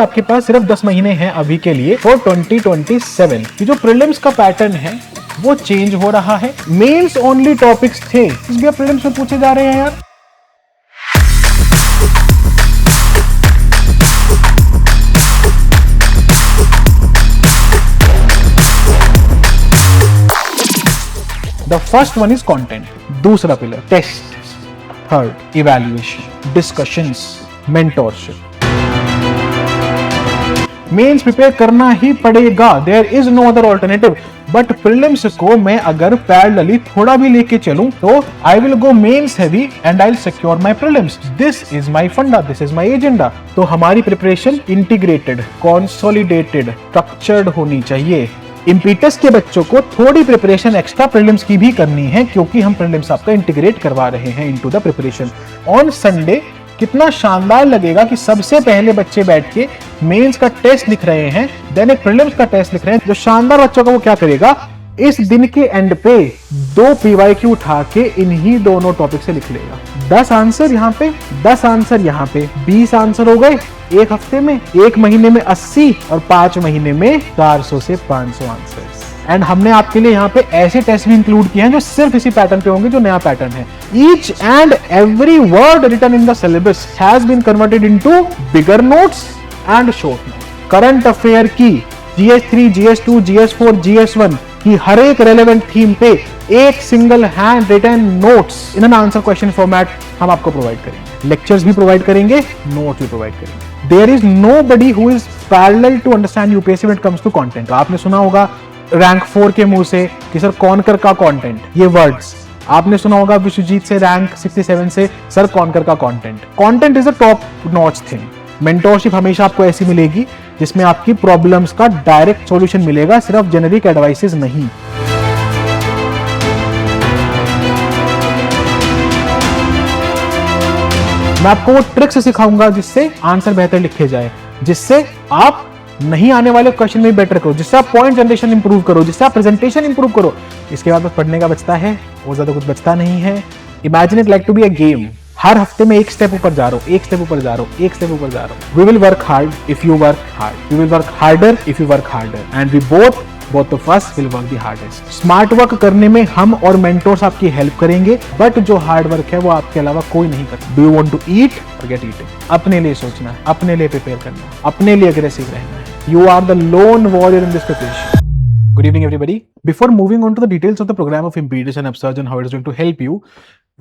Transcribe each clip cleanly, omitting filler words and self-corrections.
आपके पास सिर्फ 10 महीने हैं अभी के लिए फॉर 2027। ये जो प्रीलिम्स का पैटर्न है वो चेंज हो रहा है। मेंस ओनली टॉपिक्स थे, इस भी प्रीलिम्स में पूछे जा रहे हैं यार। The first one is content, दूसरा pillar test, third evaluation, discussions, mentorship. Mains prepare करना ही पड़ेगा, there is no other alternative. But prelims को मैं अगर पैरेलली थोड़ा भी लेके चलूं तो I will go mains heavy and I will secure my prelims. This is my funda, this is my agenda. तो हमारी प्रिपरेशन इंटीग्रेटेड, कंसोलिडेटेड, स्ट्रक्चर्ड होनी चाहिए। इम्पीटस के बच्चों को थोड़ी प्रिपरेशन एक्स्ट्रा प्रीलिम्स की भी करनी है, क्योंकि हम प्रीलिम्स आपका इंटीग्रेट करवा रहे हैं into the preparation. On Sunday कितना शानदार लगेगा कि सबसे पहले बच्चे बैठ के मेंस का टेस्ट लिख रहे हैं, देन एक प्रीलिम्स का टेस्ट लिख रहे हैं। जो शानदार बच्चों का वो क्या करेगा, इस दिन के एंड पे 2 PYQ उठा के इन्हीं दोनों टॉपिक से लिख लेगा। 10 आंसर यहाँ पे, 10 आंसर यहाँ पे, 20 आंसर हो गए एक हफ्ते में, एक महीने में 80 और 5 महीने में 400 से 500 आंसर। एंड हमने आपके लिए यहाँ पे ऐसे टेस्ट भी इंक्लूड किए हैं जो सिर्फ इसी पैटर्न पे होंगे, जो नया पैटर्न है। Each and every word written in the syllabus has been converted into bigger notes and short note. Current affair की GS3, GS2, GS4, GS1 की हर एक रेलेवेंट थीम पे एक single hand written notes in an answer question format हम आपको provide करेंगे। Lectures भी provide करेंगे, नोट्स भी प्रोवाइड करेंगे। There is nobody who is parallel to understand UPSC when it comes to content. आपने सुना होगा रैंक 4 के मुंह से कि सर कॉनकर का कंटेंट, ये वर्ड्स आपने सुना होगा विश्वजीत से रैंक 67 से, सर कॉनकर का content. Content is a top notch thing. Mentorship हमेशा आपको ऐसी मिलेगी जिसमें आपकी प्रॉब्लम्स का डायरेक्ट सॉल्यूशन मिलेगा, सिर्फ जेनेरिक एडवाइसेस नहीं। मैं आपको वो ट्रिक्स सिखाऊंगा जिससे आंसर बेहतर लिखे जाए, जिससे आप नहीं आने वाले क्वेश्चन में बेटर करो, जिससे आप पॉइंट जनरेशन इंप्रूव करो, जिससे आप प्रेजेंटेशन इंप्रूव करो। इसके बाद बस पढ़ने का बचता है, वो ज्यादा कुछ बचता नहीं है। Imagine it like to be a game. हर हफ्ते में एक स्टेप ऊपर जा रहा हूं, एक स्टेप ऊपर जा रहा हूं, एक स्टेप ऊपर जा रहा हूं। We will work hard if you work hard, we will work harder if you work harder, and we both of us will work the hardest. Smart work करने में हम और मेंटोर्स आपकी हेल्प करेंगे, बट जो हार्ड वर्क है वो आपके अलावा कोई नहीं करता। Do you want to eat और गेट ईटिंग? अपने लिए सोचना है, अपने लिए प्रिपेयर करना है, अपने लिए अग्रेसिव रहना है। You are the lone warrior in this preparation. Good evening, everybody. Before moving on to the details of the program of Impetus and Upsurge and how it is going to help you,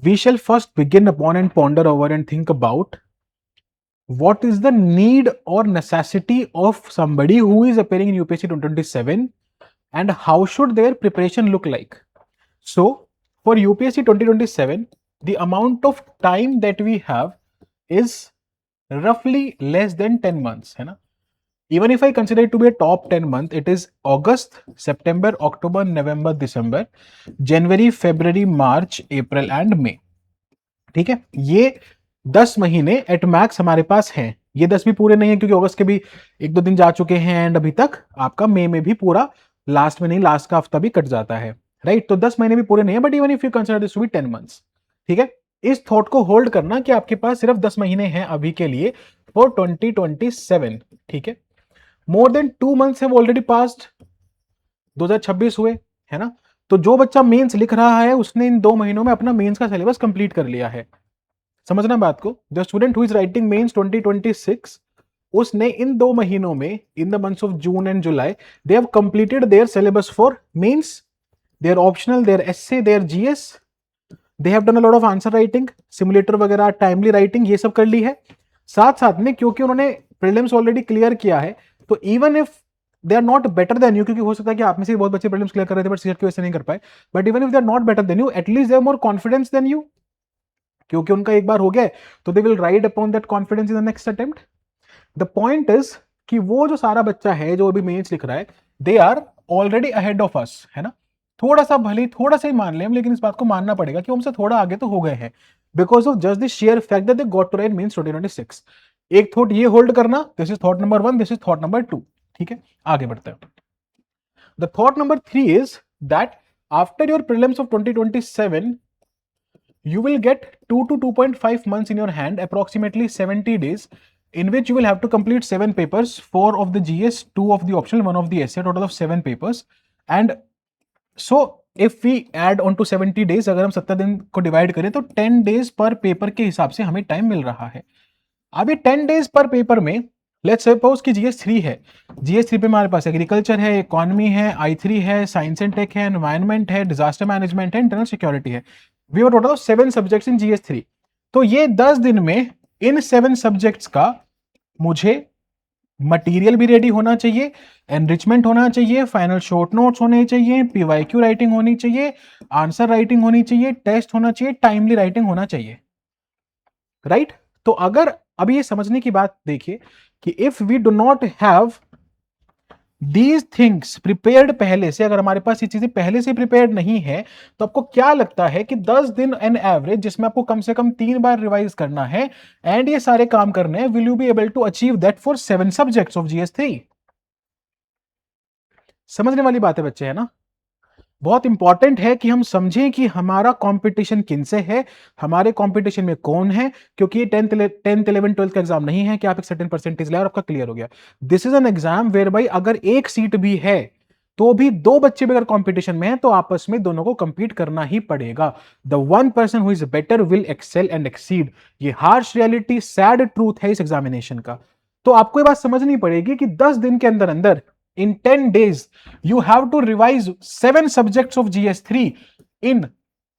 we shall first begin upon and ponder over and think about what is the need or necessity of somebody who is appearing in UPSC 2027 and how should their preparation look like. So, for UPSC 2027, the amount of time that we have is roughly less than 10 months, है ना? Even if I consider it to be a top 10 month, it is August, September, October, November, December, January, February, March, April and May. ठीक है, ये 10 महीने at max हमारे पास हैं। ये 10 भी पूरे नहीं है क्योंकि अगस्त के भी 1-2 दिन जा चुके हैं एंड अभी तक आपका मई में भी पूरा लास्ट में नहीं, लास्ट का हफ्ता भी कट जाता है, राइट? तो 10 महीने भी पूरे नहीं है, but even if you consider this to be 10 months, ठीक है, इस थॉट को होल्ड करना कि आपके पास सिर्फ 10 महीने हैं अभी के लिए फॉर 2027, ठीक है। More than 2 months have already passed, 2026 हुए, है ना? तो जो बच्चा मेंस लिख रहा है उसने इन 2 महीनों में अपना मेंस का सिलेबस कंप्लीट कर लिया है। समझना बात को। The student who is writing mains 2026, उसने इन 2 महीनों में, in the months of June and July, they have completed their syllabus for mains, their optional, their essay, their GS, they have done a lot of answer writing, simulator वगैरह, timely writing, ये सब कर ली है। साथ साथ में क्योंकि उन्होंने प्रीलिम्स ऑलरेडी क्लियर किया है, तो even if they are not better than you, क्योंकि हो सकता है कि आप में से बहुत बच्चे प्रीलिम्स क्लियर कर रहे थे बट सीएट की वजह से नहीं कर पाए, but even if they are not better than you, at least they have more confidence than you, क्योंकि उनका एक बार हो गया तो they will ride upon that confidence in the next attempt. The point is कि वो जो सारा बच्चा है जो अभी मेंस लिख रहा है, they are already ahead of us, है ना? थोड़ा सा भले थोड़ा सा ही मान ले हम, लेकिन इस बात को मानना पड़ेगा कि हमसे थोड़ा आगे तो हो गए हैं, because of just the sheer fact that they got to write mains 2026। एक थॉट ये होल्ड करना, this is thought number 1, this is thought number 2, ठीक है? आगे बढ़ते हैं। The thought number 3 is that after your prelims of 2027 you will get 2 to 2.5 months in your hand, approximately 70 days, in which you will have to complete 7 papers, 4 of the GS, 2 of the optional, 1 of the essay, total of 7 papers. And so if we add on to 70 days, अगर हम 70 दिन को divide करें तो 10 days पर paper के हिसाब से हमें टाइम मिल रहा है. अब ये 10 डेज पर पेपर में लेट्स सपोज कि GS3 है, GS3 पे हमारे पास एग्रीकल्चर है, इकोनॉमी है, I3 है, साइंस एंड टेक है, एनवायरनमेंट है, डिजास्टर मैनेजमेंट है, इंटरनल सिक्योरिटी है. We have total 7 subjects in GS3. तो ये 10 दिन में इन 7 सब्जेक्ट्स का मुझे मटेरियल भी रेडी होना चाहिए, एनरिचमेंट होना चाहिए, फाइनल शॉर्ट नोट्स होने चाहिए, PYQ राइटिंग होनी चाहिए, आंसर राइटिंग होनी चाहिए, टेस्ट होना चाहिए, टाइमली राइटिंग होना चाहिए, राइट? तो अगर अब ये समझने की बात देखिए कि if we do not have these things prepared पहले से, अगर हमारे पास ये चीजें पहले से प्रिपेयर्ड नहीं है, तो आपको क्या लगता है कि 10 दिन एन एवरेज जिसमें आपको कम से कम 3 बार रिवाइज करना है एंड ये सारे काम करने हैं, will you be able to achieve that for 7 subjects of GS3? समझने वाली बात है बच्चे, है ना? बहुत इंपॉर्टेंट है कि हम समझें कि हमारा कंपटीशन किनसे है, हमारे कंपटीशन में कौन है, क्योंकि ये 10th 11 12th का एग्जाम नहीं है कि आप एक सर्टेन परसेंटेज लाए और आपका क्लियर हो गया. This is an exam where by अगर एक सीट भी है तो भी 2 बच्चे भी अगर कंपटीशन में है तो आपस में दोनों को कंपीट करना ही पड़ेगा. The one person who is better will excel and exceed. ये हार्श रियलिटी, सैड ट्रूथ है इस एग्जामिनेशन का. तो आपको ये बात समझनी पड़ेगी कि 10 दिन के अंदर अंदर in 10 days you have to revise 7 subjects of GS3 in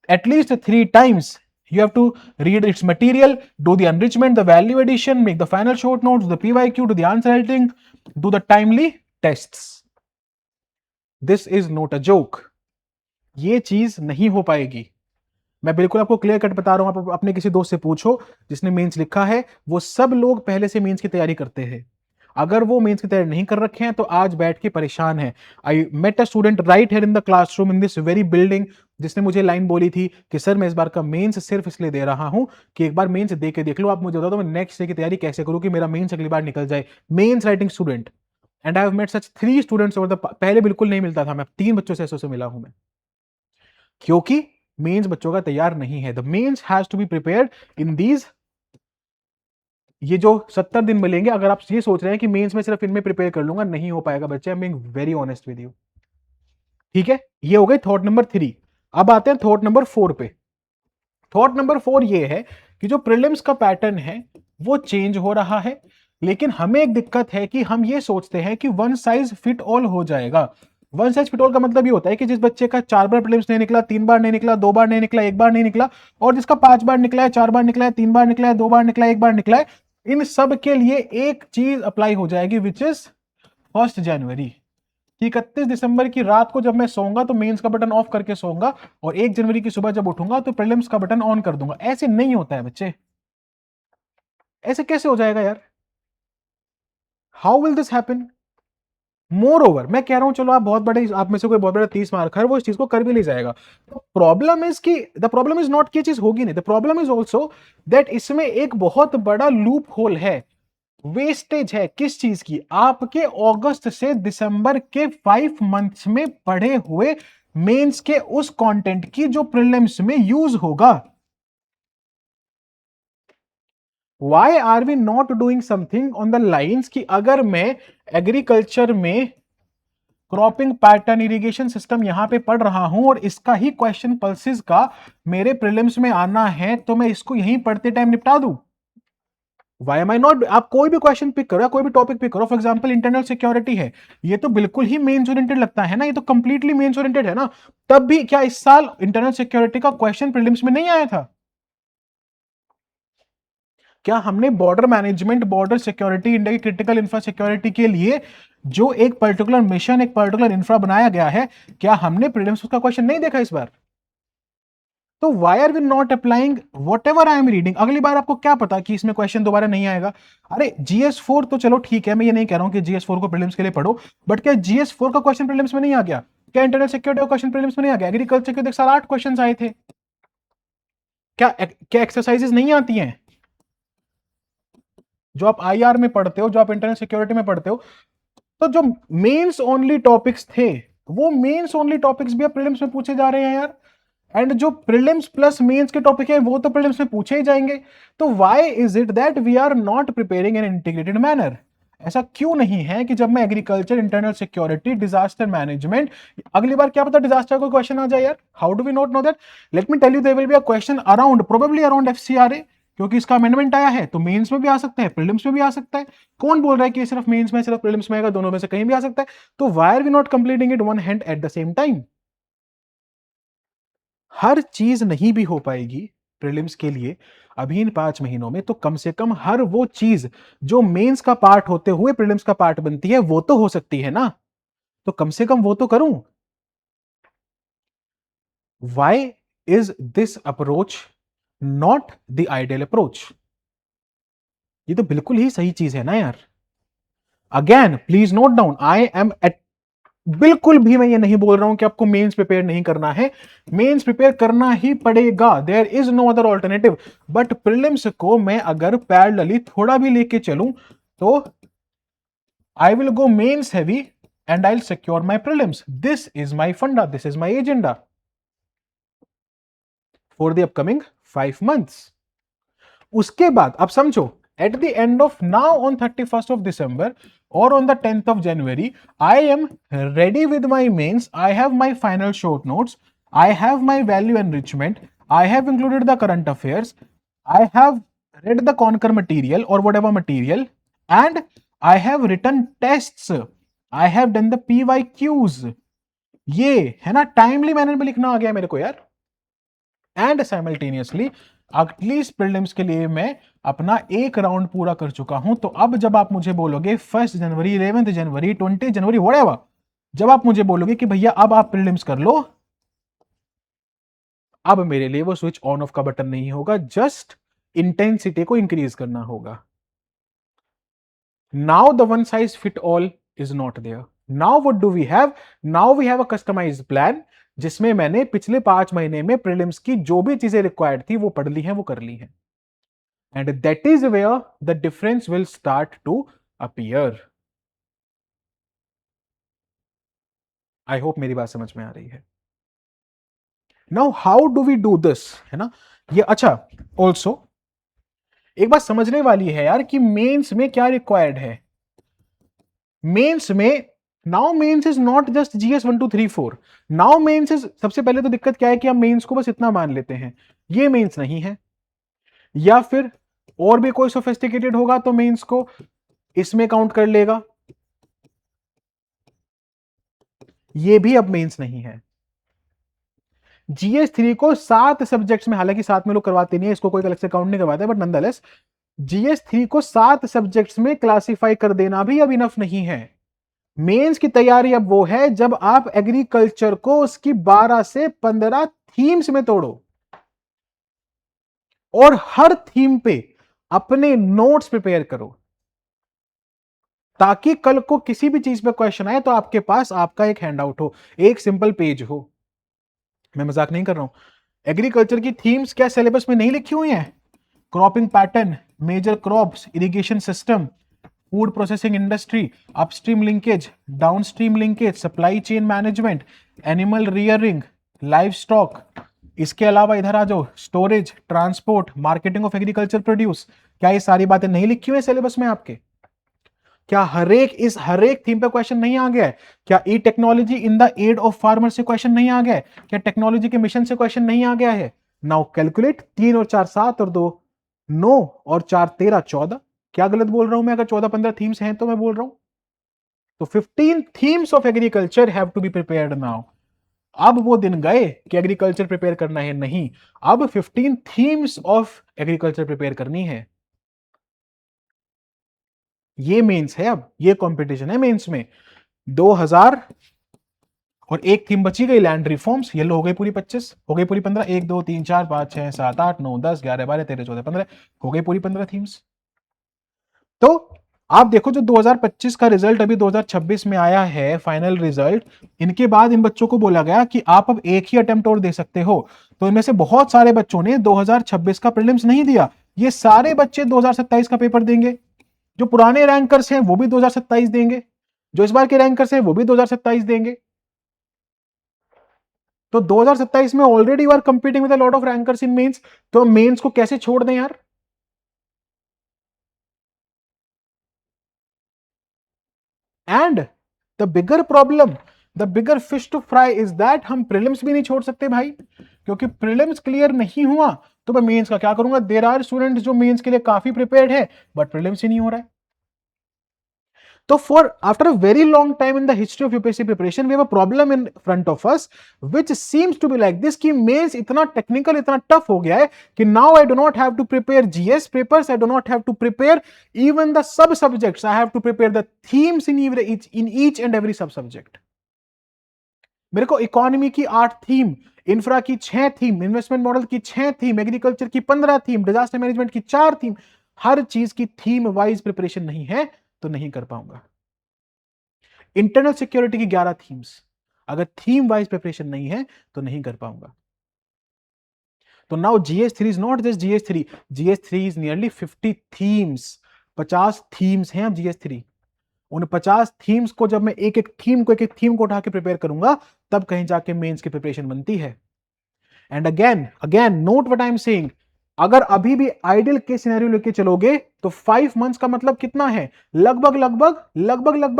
at least 3 times. You have to read its material, do the enrichment, the value addition, make the final short notes, do the PYQ, do the answer writing, do the timely tests. This is not a joke. ये चीज नहीं हो पाएगी. मैं बिल्कुल आपको clear cut बता रहा हूं. आप अपने किसी दोस्त से पूछो जिसने मेंस लिखा है, वो सब लोग पहले से मेंस की तैयारी करते हैं. अगर वो मेंस की तैयारी नहीं कर रखे हैं तो आज बैठ के परेशान है. I met a student right here in the classroom in this very building, जिसने मुझे लाइन बोली थी कि सर मैं इस बार का मेंस सिर्फ इसलिए दे रहा हूं कि एक बार मेंस दे के देख लो, आप मुझे बता दो मैं नेक्स्ट डे की तैयारी कैसे करूं कि मेरा मेंस अगली बार निकल जाए. Mains writing student. And I have met such 3 students over the, पहले बिल्कुल नहीं मिलता था, मैं 3 बच्चों से ऐसे मिला हूं मैं, क्योंकि मेंस बच्चों का तैयार नहीं है. The mains has to be prepared in these, ये जो 70 दिन मिलेंगे. अगर आप ये सोच रहे हैं कि मेंस में सिर्फ इनमें प्रिपेयर कर लूंगा, नहीं हो पाएगा बच्चे. I am being very honest with you. ठीक है, ये हो गई थॉट नंबर 3. अब आते हैं थॉट नंबर 4 पे. थॉट नंबर 4 ये है कि जो प्रीलिम्स का पैटर्न है वो चेंज हो रहा है, लेकिन हमें एक दिक्कत है कि हम ये सोचते हैं कि वन साइज फिट ऑल हो जाएगा. वन साइज फिट ऑल का मतलब ये होता है कि जिस बच्चे का 4 बार प्रीलिम्स नहीं निकला, 3 बार नहीं निकला, 2 बार नहीं निकला, 1 बार नहीं निकला, और जिसका 5 बार निकला है, 4 बार निकला है, 3 बार निकला है, 2 बार निकला है, 1 बार निकला है, इन सब के लिए एक चीज अप्लाई हो जाएगी विच इज 1 जनवरी. 31 दिसंबर की रात को जब मैं सोऊंगा तो मेंस का बटन ऑफ करके सोऊंगा, और 1 जनवरी की सुबह जब उठूंगा तो प्रीलिम्स का बटन ऑन कर दूंगा. ऐसे नहीं होता है बच्चे, ऐसे कैसे हो जाएगा यार? How will this happen? More over मैं कह रहा हूं, चलो आप बहुत बड़े, आप में से कोई बहुत बड़ा 30 मार्क है, वो इस चीज को कर भी ले जाएगा. प्रॉब्लम इज कि द प्रॉब्लम इज नॉट कि चीज होगी नहीं. The problem is also that इसमें एक बहुत बड़ा लूप होल है, वेस्टेज है. किस चीज की? आपके अगस्त से दिसंबर के 5 मंथ्स में पढ़े हुए मेंस के उस कंटेंट की जो प्रीलिम्स में यूज होगा. Why are we not doing something on the lines कि अगर मैं एग्रीकल्चर में क्रॉपिंग पैटर्न, इरिगेशन सिस्टम यहां पे पढ़ रहा हूं और इसका ही क्वेश्चन पल्सेस का मेरे प्रीलिम्स में आना है, तो मैं इसको यहीं पढ़ते टाइम निपटा दूं. Why am I not? आप कोई भी क्वेश्चन पिक करो, कोई भी टॉपिक पिक करो. फॉर एग्जांपल इंटरनल सिक्योरिटी है, ये तो बिल्कुल ही मेंस ओरिएंटेड लगता है ना, ये तो कंप्लीटली मेंस ओरिएंटेड है ना. तब भी क्या इस साल इंटरनल सिक्योरिटी का क्वेश्चन प्रीलिम्स में नहीं आया था? क्या हमने border management, border security, India की क्रिटिकल इंफ्रा सिक्योरिटी के लिए जो एक पर्टिकुलर मिशन, एक पर्टिकुलर इंफ्रा बनाया गया है, क्या हमने प्रीलिम्स का क्वेश्चन नहीं देखा इस बार? तो why are we not applying whatever I am reading? अगली बार आपको क्या पता कि इसमें क्वेश्चन दोबारा नहीं आएगा? अरे GS4 तो चलो ठीक है, मैं ये नहीं कह रहा हूं कि GS4 को प्रीलिम्स के लिए पढ़ो, बट क्या GS4 का क्वेश्चन प्रीलिम्स में नहीं आ गया? क्या इंटरनल सिक्योरिटी का क्वेश्चन प्रीलिम्स में नहीं आ गया? एग्रीकल्चर के 8 क्वेश्चन आए थे. क्या एक्सरसाइजेस नहीं आती हैं जो आप IR में पढ़ते हो, जो आप इंटरनल सिक्योरिटी में पढ़ते हो? तो जो मेंस ओनली टॉपिक्स थे, वो मेंस ओनली टॉपिक्स भी अब प्रीलिम्स में पूछे जा रहे हैं यार. एंड जो प्रीलिम्स प्लस मेंस के टॉपिक है वो तो प्रीलिम्स में पूछे ही जाएंगे। तो why is it that we are not preparing in integrated manner? ऐसा क्यों नहीं है कि जब मैं agriculture, internal security, disaster management, अगली बार क्या पता डिजास्टर का क्वेश्चन आ जाए यार, how do we not know that? Let me tell you, there will be a question around, probably around FCRA, क्योंकि इसका अमेंडमेंट आया है, तो मेंस में भी आ सकता है, प्रीलिम्स में भी आ सकता है। कौन बोल रहा है कि सिर्फ मेंस में, सिर्फ प्रीलिम्स में आएगा? दोनों में से कहीं भी आ सकता है। तो why are we not completing it one hand at the same time? हर चीज नहीं भी हो पाएगी प्रीलिम्स के लिए अभी इन 5 महीनों में, तो कम से कम हर वो चीज जो मेंस का पार्ट होते हुए प्रीलिम्स का पार्ट बनती है वो तो हो सकती है ना, तो कम से कम वो तो करूं। Why is this approach not the ideal approach? ये तो बिल्कुल ही सही चीज है ना यार। Again please note down, I am at, बिल्कुल भी मैं ये नहीं बोल रहा हूं कि आपको मेंस प्रिपेयर नहीं करना है, मेंस प्रिपेयर करना ही पड़ेगा, there is no other alternative. But prelims को मैं अगर पैरेलली थोड़ा भी लेके चलूं तो I will go mains heavy and I will secure my prelims. This is my funda, this is my agenda for the upcoming 5 months. उसके बाद अब समझो, at the end of now on 31st of December or on the 10th of January, I am ready with my mains. I have my final short notes. I have my value enrichment. I have included the current affairs. I have read the Concur material or whatever material, and I have written tests. I have done the PYQs. ये है ना, timely manner में लिखना आ गया मेरे को यार। And simultaneously at least prelims के लिए मैं अपना एक राउंड पूरा कर चुका हूं। तो अब जब आप मुझे बोलोगे 1 जनवरी, 11 जनवरी, 20 जनवरी, व्हाटएवर, जब आप मुझे बोलोगे कि भैया अब आप प्रीलिम्स कर लो, अब मेरे लिए वो स्विच ऑन ऑफ का बटन नहीं होगा, जस्ट इंटेंसिटी को इंक्रीज करना होगा। Now the one size fit all is not there. Now what do we have? Now we have a customised plan, जिसमें मैंने पिछले 5 महीने में प्रीलिम्स की जो भी चीजें रिक्वायर्ड थी वो पढ़ ली हैं, वो कर ली हैं। And that is where the difference will start to appear. I hope मेरी बात समझ में आ रही है। Now how do we do this, है ना ये। अच्छा, ऑल्सो एक बात समझने वाली है यार कि मेंस में क्या रिक्वायर्ड है। मेंस में now mains is not just GS 1 2 3 4। Now mains is, सबसे पहले तो दिक्कत क्या है कि हम मेंस को बस इतना मान लेते हैं, ये मेंस नहीं है। या फिर और भी कोई सोफिस्टिकेटेड होगा तो मेंस को इसमें काउंट कर लेगा, ये भी अब मेंस नहीं है। जीएस 3 को 7 सब्जेक्ट्स में, हालांकि 7 में लोग करवाते नहीं है, इसको कोई अलग से काउंट नहीं करवाता है, बट नंदलेस जीएस 3 को 7 सब्जेक्ट्स में क्लासिफाई कर देना भी अब इनफ नहीं है। मेंस की तैयारी अब वो है जब आप एग्रीकल्चर को उसकी 12 से 15 थीम्स में तोड़ो और हर थीम पे अपने नोट्स प्रिपेयर करो, ताकि कल को किसी भी चीज पे क्वेश्चन आए तो आपके पास आपका एक हैंडआउट हो, एक सिंपल पेज हो। मैं मजाक नहीं कर रहा हूं। एग्रीकल्चर की थीम्स क्या सिलेबस में नहीं लिखी हुई हैं? Cropping pattern, major crops, irrigation system, food processing industry, upstream linkage, downstream linkage, supply chain management, animal rearing, livestock. इसके अलावा इधर आ जाओ, storage, transport, marketing of agriculture produce. क्या ये सारी बातें नहीं लिखी हुई है सिलेबस में आपके? क्या हर एक थीम पे क्वेश्चन नहीं आ गया है? क्या E technology in the aid of farmer से क्वेश्चन नहीं आ गया है? क्या टेक्नोलॉजी के मिशन से क्वेश्चन नहीं आ गया है? नाउ कैलकुलेट, 3 और 4 7 और 2 9 और 4 13 14। क्या गलत बोल रहा हूं मैं? अगर 14 15 थीम्स हैं तो मैं बोल रहा हूं, तो 15 themes of agriculture have to be prepared now. अब वो दिन गए कि एग्रीकल्चर प्रिपेयर करना है, नहीं, अब 15 थीम्स ऑफ एग्रीकल्चर प्रिपेयर करनी है। ये मेंस है, अब ये कंपटीशन है मेंस में। 2000 और एक थीम बची गई लैंड रिफॉर्म्स, ये लो हो गई पूरी 25, हो गई पूरी 15, 1 2 3 4 5 6 7 8 9 10 11 12 13 14 15, हो गई पूरी 15 थीम्स। तो आप देखो जो 2025 का रिजल्ट अभी 2026 में आया है, फाइनल रिजल्ट, इनके बाद इन बच्चों को बोला गया कि आप अब एक ही अटेम्प्ट और दे सकते हो। तो इनमें से बहुत सारे बच्चों ने 2026 का प्रीलिम्स नहीं दिया, ये सारे बच्चे 2027 का पेपर देंगे। जो पुराने रैंकर्स हैं वो भी 2027 देंगे, जो इस बार के रैंकर्स हैं वो भी 2027 देंगे। तो 2027 में already you are competing with a lot of rankers in mains, तो मेंस को कैसे छोड़ दें यार? And the bigger problem, the bigger fish to fry is that हम प्रीलिम्स भी नहीं छोड़ सकते भाई, क्योंकि प्रीलिम्स क्लियर नहीं हुआ तो मैं मेंस का क्या करूंगा? देयर आर स्टूडेंट्स जो मेंस के लिए काफी प्रिपेयर्ड है बट प्रीलिम्स ही नहीं हो रहा है। So for after a very long time in the history of UPSC preparation, we have a problem in front of us, which seems to be like this कि mains इतना technical, इतना tough हो गया है कि now I do not have to prepare GS papers, I do not have to prepare even the sub subjects, I have to prepare the themes in each and every sub subject. मेरे को economy की 8 theme, infra की 6 theme, investment model की 6 theme, agriculture की 15 theme, disaster management की 4 theme, हर चीज की theme wise preparation नहीं है तो नहीं कर पाऊंगा। इंटरनल सिक्योरिटी की 11 थीम्स, अगर थीम वाइज प्रिपरेशन नहीं है तो नहीं कर पाऊंगा। तो now GS3 is not just GS3, GS3 is nearly 50 themes, 50 themes हैं अब GS3। उन 50 थीम्स को जब मैं एक एक थीम को उठा के प्रिपेयर करूंगा तब कहीं जाके मेंस की प्रिपरेशन बनती है। And again again note what I am saying, अगर अभी भी आइडियल केस सिनेरियो लेके चलोगे तो 5 मंथ्स का मतलब कितना है? लगभग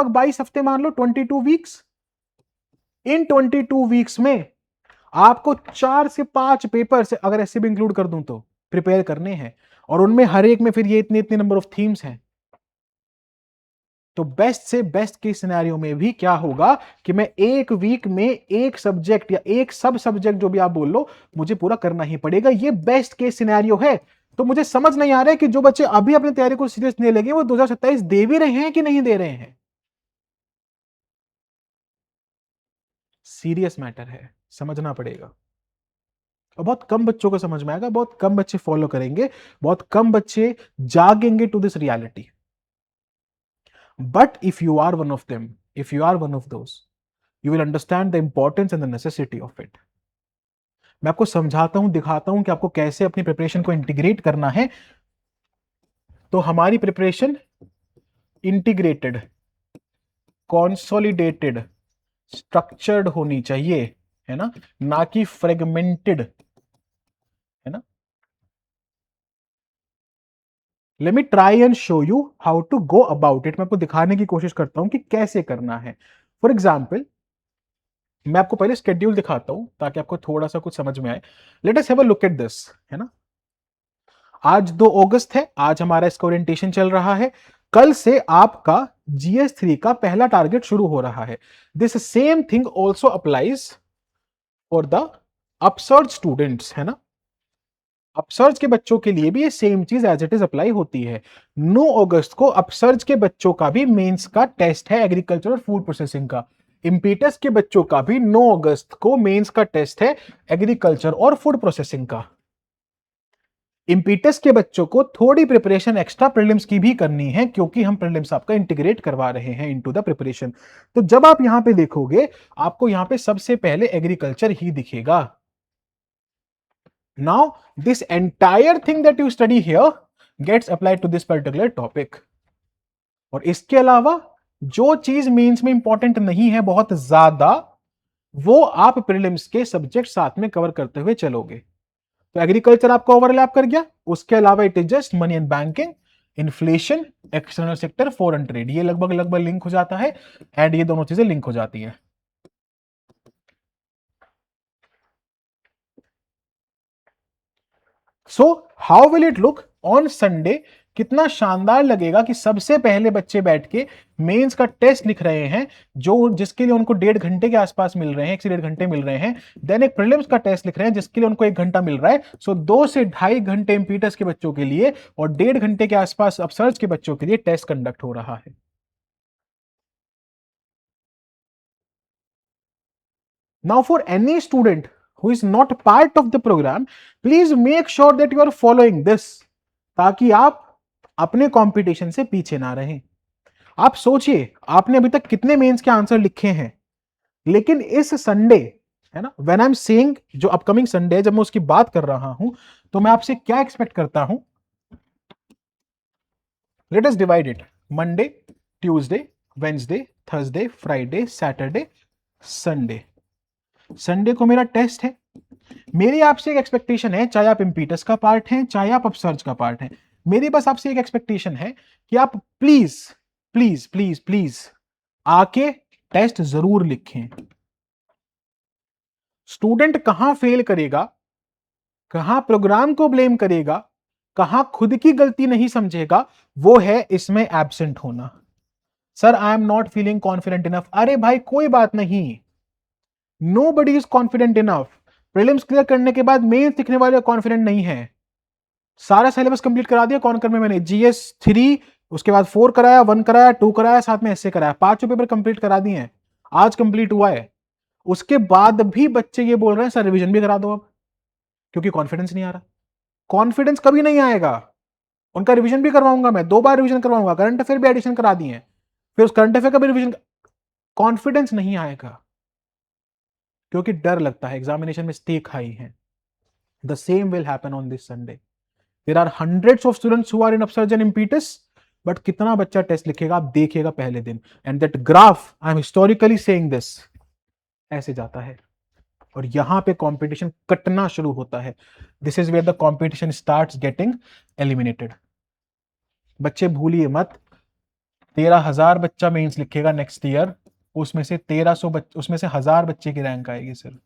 22 हफ्ते मान लो, 22 वीक्स। इन 22 वीक्स में आपको 4 से 5 पेपर से, अगर ऐसे भी इंक्लूड कर दूं तो, प्रिपेयर करने हैं, और उनमें हर एक में फिर ये इतने इतने नंबर ऑफ थीम्स हैं। तो बेस्ट से बेस्ट केस सिनेरियो में भी क्या होगा कि मैं एक वीक में एक सब्जेक्ट या एक सब सब्जेक्ट जो भी आप बोल लो मुझे पूरा करना ही पड़ेगा। ये बेस्ट केस सिनेरियो है। तो मुझे समझ नहीं आ रहा है कि जो बच्चे अभी अपनी तैयारी को सीरियस नहीं लगे वो 2027 दे भी रहे हैं कि नहीं दे रहे हैं। सीरियस मैटर है, समझना पड़ेगा। और बहुत कम बच्चों को समझ में आएगा, बहुत कम बच्चे फॉलो करेंगे, बहुत कम बच्चे जागेंगे to this reality. But if you are one of them, if you are one of those, you will understand the importance and the necessity of it. मैं आपको समझाता हूं, दिखाता हूं कि आपको कैसे अपनी प्रिपरेशन को इंटीग्रेट करना है। तो हमारी प्रिपरेशन इंटीग्रेटेड, कॉन्सोलिडेटेड, स्ट्रक्चर्ड होनी चाहिए, है ना कि फ्रेगमेंटेड, है ना। Let me try and show you how to go about it. मैं आपको दिखाने की कोशिश करता हूं कि कैसे करना है। फॉर एग्जाम्पल, मैं आपको पहले स्केड्यूल दिखाता हूं ताकि आपको थोड़ा सा कुछ समझ में आए। Late us have a look at this, है ना। आज 2 अगस्त है, आज हमारा इसका ओरिएंटेशन चल रहा है। कल से आपका GS3 का पहला टारगेट शुरू हो रहा है। This same thing also applies for the upsurge students, है ना। अपसर्ज के बच्चों के लिए भी ये सेम चीज एज इट इज अप्लाई होती है। 9 अगस्त को अपसर्ज के बच्चों का भी मेंस का टेस्ट है एग्रीकल्चर और फूड प्रोसेसिंग का। इम्पीटस के बच्चों का भी 9 अगस्त को मेंस का टेस्ट है एग्रीकल्चर और फूड प्रोसेसिंग का। इम्पीटस के बच्चों को थोड़ी प्रिपरेशन एक्स्ट्रा प्रीलिम्स की भी करनी है क्योंकि हम प्रीलिम्स आपका इंटीग्रेट करवा रहे हैं इनटू द प्रिपरेशन। तो जब आप यहां पे देखोगे आपको यहां पे सबसे पहले एग्रीकल्चर ही दिखेगा। Now this entire thing that you study here gets applied to this particular topic. और इसके अलावा जो चीज मेंस में इंपॉर्टेंट नहीं है बहुत ज्यादा, वो आप प्रीलिम्स के सब्जेक्ट साथ में कवर करते हुए चलोगे। तो एग्रीकल्चर आपका ओवरलैप कर गया। उसके अलावा it is just money and banking, inflation, external sector, foreign trade, ये लगभग लिंक हो जाता है। एंड ये दोनों चीजें लिंक हो जाती हैं। So how will it look on Sunday? कितना शानदार लगेगा कि सबसे पहले बच्चे बैठ के मेंस का टेस्ट लिख रहे हैं, जो जिसके लिए उनको 1.5 घंटे के आसपास मिल रहे हैं, 1 से 1.5 घंटे मिल रहे हैं। देन एक प्रीलिम्स का टेस्ट लिख रहे हैं जिसके लिए उनको 1 घंटा मिल रहा है। सो 2 से 2.5 घंटे इम्पीटस के बच्चों के लिए और 1.5 घंटे के आसपास अपसर्ज के बच्चों के लिए टेस्ट कंडक्ट हो रहा है। Now, for any student who is not part of the program, please make sure that you are following this, ताकि आप अपने कंपटीशन से पीछे ना रहें। आप सोचिए आपने अभी तक कितने मेंस के आंसर लिखे हैं, लेकिन इस संडे, है ना, व्हेन आई एम सेइंग जो अपकमिंग संडे है, जब मैं उसकी बात कर रहा हूं तो मैं आपसे क्या एक्सपेक्ट करता हूं। Let us divide it, Monday, Tuesday, Wednesday, Thursday, Friday, Saturday, Sunday. Sunday को मेरा टेस्ट है, मेरी आपसे एक एक्सपेक्टेशन है, चाहे आप इम्पीटस का पार्ट हैं चाहे आप अपसर्ज का पार्ट हैं, मेरी बस आपसे एक एक्सपेक्टेशन है कि आप प्लीज प्लीज प्लीज प्लीज आके टेस्ट जरूर लिखें। स्टूडेंट कहां फेल करेगा, कहां प्रोग्राम को ब्लेम करेगा, कहां खुद की गलती नहीं समझेगा, वो है इसमें एब्सेंट होना। Sir I am not feeling confident enough, अरे भाई कोई बात नहीं, nobody is confident enough. Prelims clear करने के बाद मेंस लिखने वाले कॉन्फिडेंट नहीं है। सारा सिलेबस कंप्लीट करा दिया कॉन्कर में मैंने, जीएस 3, उसके बाद 4 कराया, 1 कराया, 2 कराया, साथ में एसए कराया, 5 पेपर कंप्लीट करा दिए हैं, आज कंप्लीट हुआ है। उसके बाद भी बच्चे ये बोल रहे हैं सर रिवीजन भी करा दो अब, क्योंकि कॉन्फिडेंस नहीं आ रहा। कॉन्फिडेंस कभी नहीं आएगा, उनका रिवीजन भी करवाऊंगा मैं, 2 बार रिवीजन करवाऊंगा, करंट अफेयर भी एडिशन करा दिए हैं, फिर उस करंट अफेयर का भी रिवीजन, कॉन्फिडेंस नहीं आएगा क्योंकि डर लगता है एग्जामिनेशन में स्टेक हाई है। The same will happen on this Sunday. There are hundreds of students who are in upsurge and impetus, but कितना बच्चा टेस्ट लिखेगा आप देखिएगा पहले दिन, and that graph I am historically saying this, ऐसे जाता है और यहां पे कंपटीशन कटना शुरू होता है। This is where the competition starts getting eliminated. बच्चे भूलिए मत, 13,000 बच्चा मेंस लिखेगा नेक्स्ट ईयर, उसमें से 1300 उसमें से 1000 बच्चे की रैंक आएगी सिर्फ।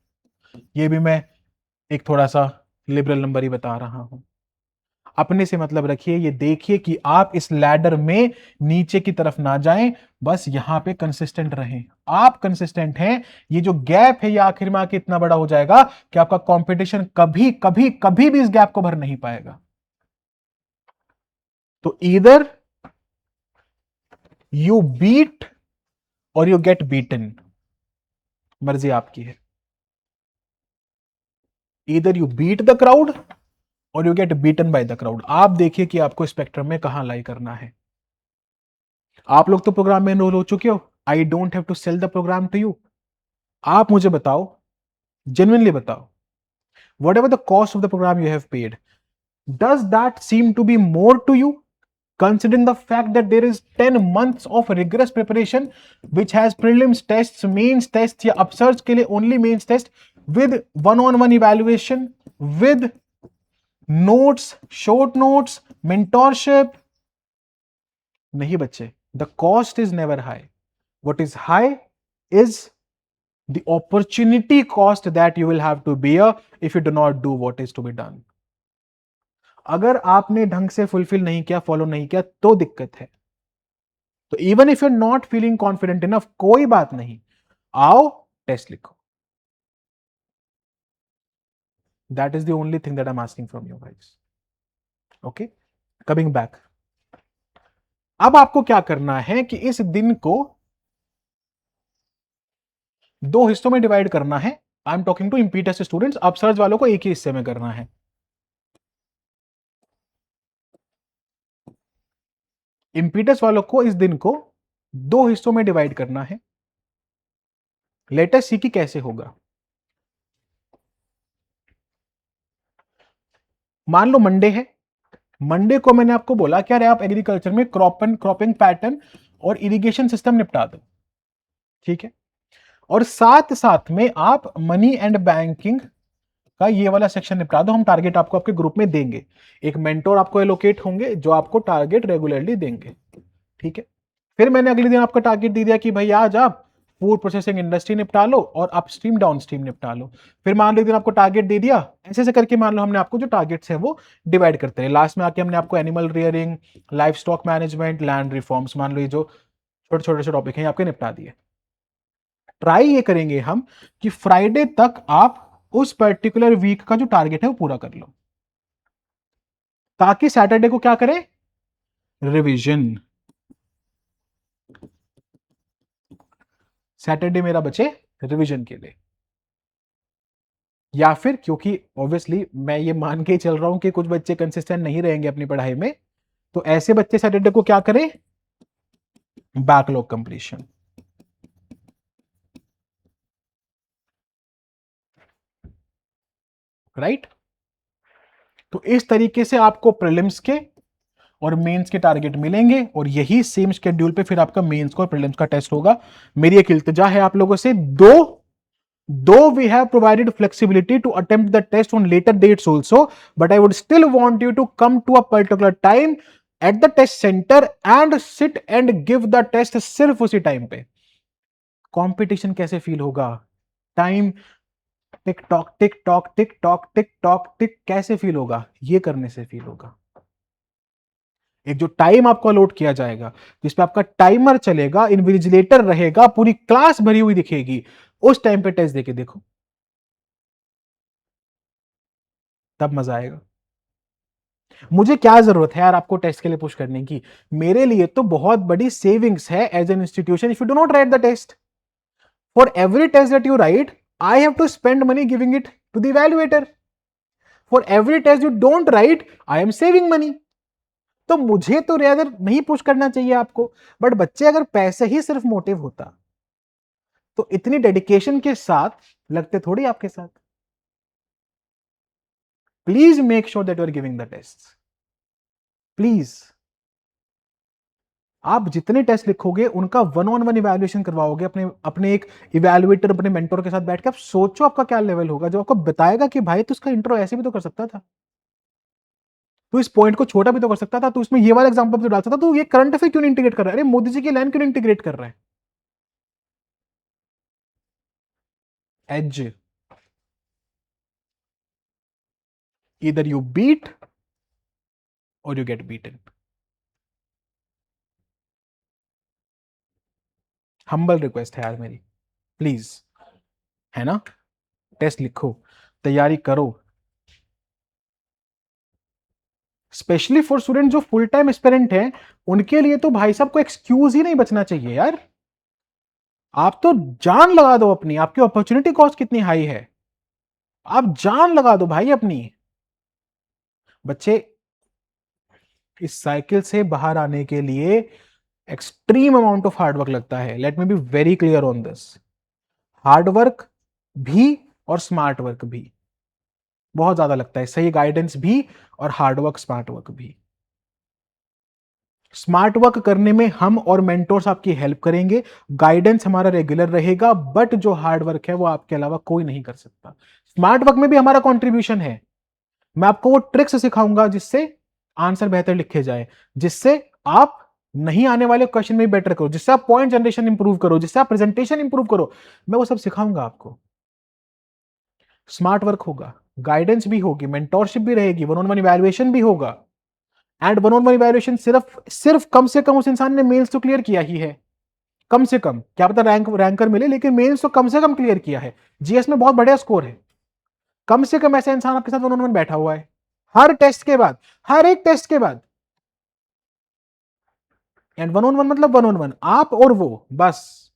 ये भी मैं एक थोड़ा सा लिबरल नंबर ही बता रहा हूं। अपने से मतलब रखिए, ये देखिए कि आप इस लैडर में नीचे की तरफ ना जाएं, बस यहां पे कंसिस्टेंट रहें। आप कंसिस्टेंट हैं, ये जो गैप है ये आखिर में आके इतना बड़ा हो जाएगा कि आपका कंपटीशन कभी कभी कभी भी इस गैप को भर नहीं पाएगा। तो ईदर यू बीट और यू गेट बीटन, मर्जी आपकी है। Either you beat the crowd और you get beaten by the crowd. आप देखिए कि आपको स्पेक्ट्रम में कहां लाई करना है। आप लोग तो प्रोग्राम में एनरोल हो चुके हो, I don't have to sell the programme to you. आप मुझे बताओ, जेन्युइनली बताओ, whatever the cost of the programme you have paid, does that seem to be more to you, considering the fact that there is 10 months of rigorous preparation which has prelims tests, mains tests या upsurge के लिए only mains test with one-on-one evaluation, with notes, short notes, mentorship? नहीं बच्चे, the cost is never high. What is high is the opportunity cost that you will have to bear if you do not do what is to be done. अगर आपने ढंग से fulfil नहीं किया, follow नहीं किया, तो दिक्कत है। तो even if you are not feeling confident enough, कोई बात नहीं, आओ टेस्ट लिखो। That is the only thing that I am asking from you guys. Okay, coming back, अब आपको क्या करना है कि इस दिन को 2 हिस्सों में डिवाइड करना है। I am talking to impetus students, upsurge वालों को एक ही हिस्से में करना है। इम्पीटस वालों को इस दिन को 2 हिस्सों में डिवाइड करना है। लेट अस सी कि कैसे होगा। मान लो मंडे है, मंडे को मैंने आपको बोला कि अरे आप एग्रीकल्चर में क्रॉपिंग पैटर्न और इरिगेशन सिस्टम निपटा दो, ठीक है, और साथ साथ में आप मनी एंड बैंकिंग का ये वाला सेक्शन निपटा दो। हम टारगेट आपको आपके ग्रुप में देंगे, एक मेंटोर आपको एलोकेट होंगे जो आपको टारगेट रेगुलरली देंगे, ठीक है। फिर मैंने अगले दिन आपका टारगेट दे दिया कि भाई आज आप फूड प्रोसेसिंग इंडस्ट्री निपटा लो और अपस्ट्रीम डाउनस्ट्रीम निपटा लो। फिर मान लो एक दिन आपको टारगेट दे दिया, ऐसे ऐसे करके मान लो हमने आपको जो टारगेट्स है वो डिवाइड करते रहे। लास्ट में आके हमने आपको animal rearing, life stock management, land reforms, मान लो ये जो छोटे छोटे से टॉपिक हैं आपके निपटा दिए। ट्राई ये करेंगे हम कि फ्राइडे तक आप उस पर्टिकुलर वीक का जो टारगेट है वो पूरा कर लो, ताकि सैटरडे को क्या करें, रिवीजन। सैटरडे मेरा बचे रिवीजन के लिए। या फिर क्योंकि ऑब्वियसली मैं ये मान के चल रहा हूं कि कुछ बच्चे कंसिस्टेंट नहीं रहेंगे अपनी पढ़ाई में, तो ऐसे बच्चे सैटरडे को क्या करें, बैकलॉग कंप्लीशन। राइट, तो इस तरीके से आपको प्रीलिम्स के और मेंस के टारगेट मिलेंगे और यही सेम शेड्यूल पे फिर आपका मेंस का और प्रीलिम्स का टेस्ट होगा। मेरी एक इल्तिजा है आप लोगों से, 2 Though we have provided flexibility to attempt the test on later dates also, but I would still want you to come to a particular time at the test center and sit and give the test सिर्फ उसी time पे. Competition कैसे feel होगा? Time tick tock tick tock tick tock tick tock tick कैसे feel होगा? ये करने से फील होगा. एक जो टाइम आपको अलॉट किया जाएगा, जिसपे आपका टाइमर चलेगा, इन्विजिलेटर रहेगा, पूरी क्लास भरी हुई दिखेगी, उस टाइम पे टेस्ट देके देखो, तब मजा आएगा. मुझे क्या जरूरत है यार आपको टेस्ट के लिए पुश करने की? मेरे लिए तो बहुत बड़ी सेविंग्स है as an institution if you do not write the test. For every test that you write, I have to spend money giving it to the evaluator. For every test you don't write, I am saving money. तो मुझे तो rather नहीं push करना चाहिए आपको. But बच्चे अगर पैसे ही सिर्फ मोटिव होता, तो इतनी डेडिकेशन के साथ लगते थोड़ी आपके साथ. Please make sure that you are giving the test. Please. आप जितने टेस्ट लिखोगे उनका वन ऑन वन इवैल्यूएशन करवाओगे अपने अपने एक इवैल्यूएटर, अपने मेंटोर के साथ बैठ के. आप सोचो आपका क्या लेवल होगा, जो आपको बताएगा कि भाई तो उसका इंट्रो ऐसे भी तो कर सकता था, तो इस पॉइंट को छोटा भी तो कर सकता था, तो इसमें ये वाला एग्जांपल भी तो डाल सकता था, तो ये करंट अफेयर क्यों नहीं इंटीग्रेट कर रहा है? अरे मोदी जी की लाइन क्यों नहीं इंटीग्रेट कर रहा है? एज. इधर यू बीट और you get beaten. Humble request है यार मेरी, प्लीज. है ना? टेस्ट लिखो, तैयारी करो. स्पेशली फॉर स्टूडेंट जो फुल टाइम एस्पिरेंट हैं, उनके लिए तो भाई साहब को एक्सक्यूज ही नहीं बचना चाहिए यार. आप तो जान लगा दो अपनी, आपकी अपॉर्चुनिटी कॉस्ट कितनी हाई है, आप जान लगा दो भाई अपनी. बच्चे, इस साइकिल से बाहर आने के लिए एक्सट्रीम अमाउंट ऑफ हार्डवर्क लगता है. Let me be very clear on this. Hard work भी और स्मार्ट वर्क भी बहुत ज्यादा लगता है. सही गाइडेंस भी और हार्डवर्क स्मार्ट वर्क भी. स्मार्ट वर्क करने में हम और मेंटोर्स आपकी हेल्प करेंगे, गाइडेंस हमारा रेगुलर रहेगा, बट जो हार्ड वर्क है वो आपके अलावा कोई नहीं कर सकता. स्मार्ट वर्क में भी हमारा कंट्रीब्यूशन है. मैं आपको वो ट्रिक्स सिखाऊंगा जिससे आंसर बेहतर लिखे जाए, जिससे आप नहीं आने वाले क्वेश्चन में बेटर करो, जिससे आप पॉइंट जनरेशन इंप्रूव करो, जिससे आप प्रेजेंटेशन इंप्रूव करो. मैं वो सब सिखाऊंगा आपको. स्मार्ट वर्क होगा, गाइडेंस भी होगी, मेंटोरशिप भी रहेगी, वन ऑन वन इवैल्यूएशन भी होगा. And one on one evaluation सिर्फ सिर्फ कम से कम उस इंसान ने मेंस तो क्लियर किया ही है. कम से कम, क्या पता रैंकर मिले, लेकिन मेंस तो कम से कम क्लियर किया है. जीएस में बहुत बढ़िया स्कोर है. कम से कम ऐसा इंसान आपके साथ वन ऑन वन बैठा हुआ है हर टेस्ट के बाद, हर एक टेस्ट के बाद. एंड वन ऑन वन मतलब वन ऑन वन, आप और वो, बस.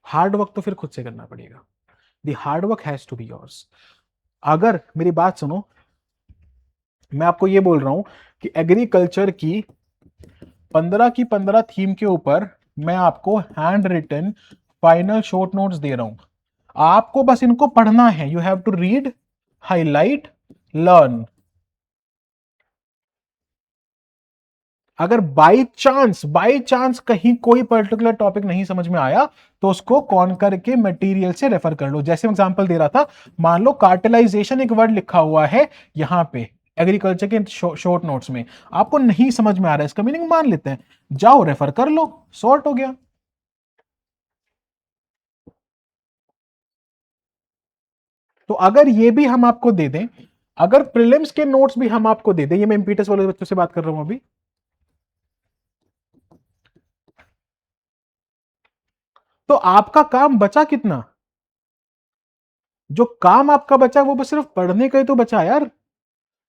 हार्ड वर्क तो फिर खुद से करना पड़ेगा. The hard work has to be yours. अगर मेरी बात सुनो, मैं आपको ये बोल रहा हूं कि एग्रीकल्चर की 15 की 15 थीम के ऊपर मैं आपको handwritten final short notes दे रहा हूं. आपको बस इनको पढ़ना है. You have to read, highlight, learn. अगर बाई चांस कहीं कोई पर्टिकुलर टॉपिक नहीं समझ में आया, तो उसको कौन करके मटेरियल से रेफर कर लो. जैसे एग्जांपल दे रहा था, मान लो कार्टिलाइजेशन एक वर्ड लिखा हुआ है यहां पे एग्रीकल्चर के शॉर्ट नोट्स में, आपको नहीं समझ में आ रहा है, इसका मीनिंग मान लेते हैं, जाओ रेफर कर लो, सॉर्ट हो गया. तो अगर ये भी हम आपको दे दें, अगर प्रीलिम्स के नोट्स भी हम आपको दे दें, ये मैं एमपीटेस वाले बच्चों से बात कर रहा हूं अभी, तो आपका काम बचा कितना? जो काम आपका बचा वो बस सिर्फ पढ़ने का ही तो बचा यार.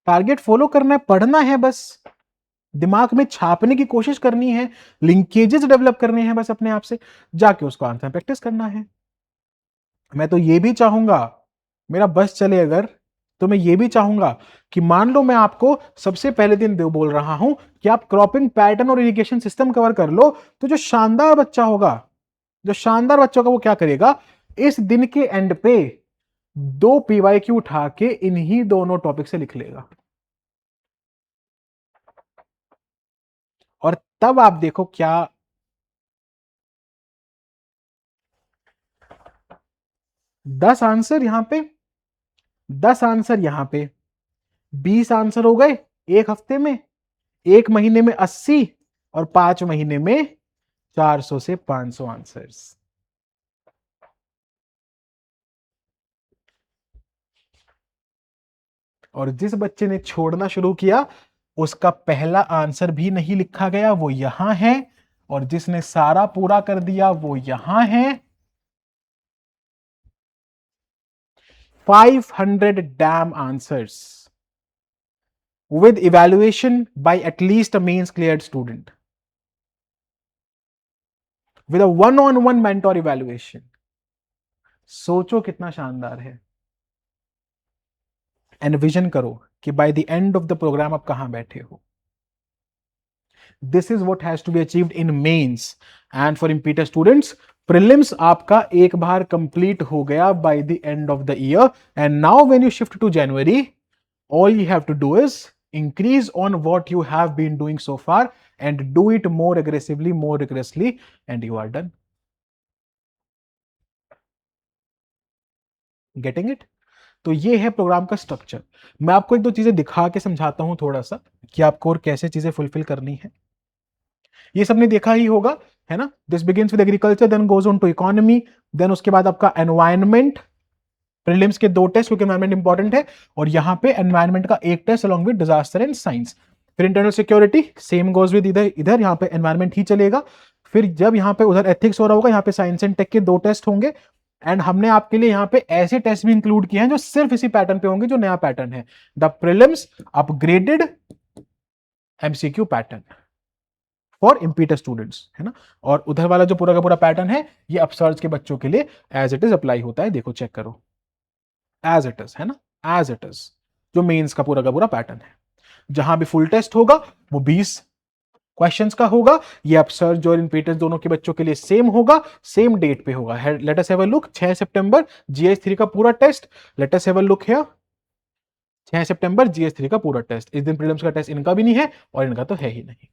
टारगेट फॉलो करना है, पढ़ना है बस, दिमाग में छापने की कोशिश करनी है, लिंकेजेस डेवलप करने हैं बस अपने आप से, जाके उसको आंसर प्रैक्टिस करना है. मैं तो ये भी चाहूंगा, मेरा बस चले अगर, तो मैं ये भी चाहूंगा कि मान लो मैं आपको सबसे पहले दिन बोल रहा हूं कि आप क्रॉपिंग पैटर्न और इरिगेशन सिस्टम कवर कर लो, तो जो शानदार बच्चा होगा, जो शानदार बच्चा होगा वो क्या करेगा, इस दिन के एंड पे 2 PYQ उठा के इन्हीं दोनों टॉपिक से लिख लेगा. और तब आप देखो क्या 10 आंसर यहां पे, 10 आंसर यहां पे, 20 आंसर हो गए एक हफ्ते में, एक महीने में 80, और 5 महीने में 400 से 500 आंसर्स। और जिस बच्चे ने छोड़ना शुरू किया उसका पहला आंसर भी नहीं लिखा गया, वो यहां है, और जिसने सारा पूरा कर दिया वो यहां है। 500 damn answers with evaluation by at least a mains cleared student with a one-on-one mentor evaluation। सोचो कितना शानदार है। एनविजन करो कि by the end of the program आप कहां बैठे हो। This is what has to be achieved in mains and for इम्पीटर स्टूडेंट्स प्रीलिम्स आपका एक बार कंप्लीट हो गया by the end of the year, and now when you shift to January all you have to do is increase on what you have been doing so far and do it more aggressively, more rigorously, and you are done. Getting it? तो ये है programme का structure. मैं आपको एक दो चीजें दिखा के समझाता हूं थोड़ा सा कि आपको और कैसे चीजें फुलफिल करनी है। ये सबने देखा ही होगा, है ना। This begins with agriculture, then goes on to economy, then उसके बाद आपका एनवायरनमेंट, प्रीलिम्स के 2 टेस्ट क्योंकि एनवायरनमेंट इंपॉर्टेंट है, और यहां पे एनवायरनमेंट का 1 test along with disaster and science. फिर internal security, same goes with इधर इधर यहां पे एनवायरनमेंट ही चलेगा। फिर जब यहां पे उधर एथिक्स हो रहा होगा, यहां पे साइंस एंड टेक के 2 टेस्ट होंगे। एंड हमने आपके लिए यहां पे ऐसे टेस्ट भी इंक्लूड किए हैं जो सिर्फ इसी पैटर्न पे होंगे, जो नया पैटर्न है, the prelims upgraded MCQ pattern for इम्पीटर स्टूडेंट्स, है ना। और उधर वाला जो पूरा का पूरा पैटर्न है, ये अपसर्ज के बच्चों के लिए एज इट इज अप्लाई होता है। देखो चेक करो, एज इट इज, है ना, एज इट इज, जो मेंस का पूरा पैटर्न है। जहां भी फुल टेस्ट होगा वो 20 क्वेश्चंस का होगा। ये अपसर्ज और इम्पीडेंस दोनों के बच्चों के लिए सेम होगा, सेम डेट पे होगा। Let us have a look, 6 सितंबर जीएस 3 का पूरा test. Let us have a look here, 6 सितंबर जीएस 3 का पूरा टेस्ट। इस दिन प्रीलिम्स का टेस्ट इनका भी नहीं है और इनका तो है ही नहीं।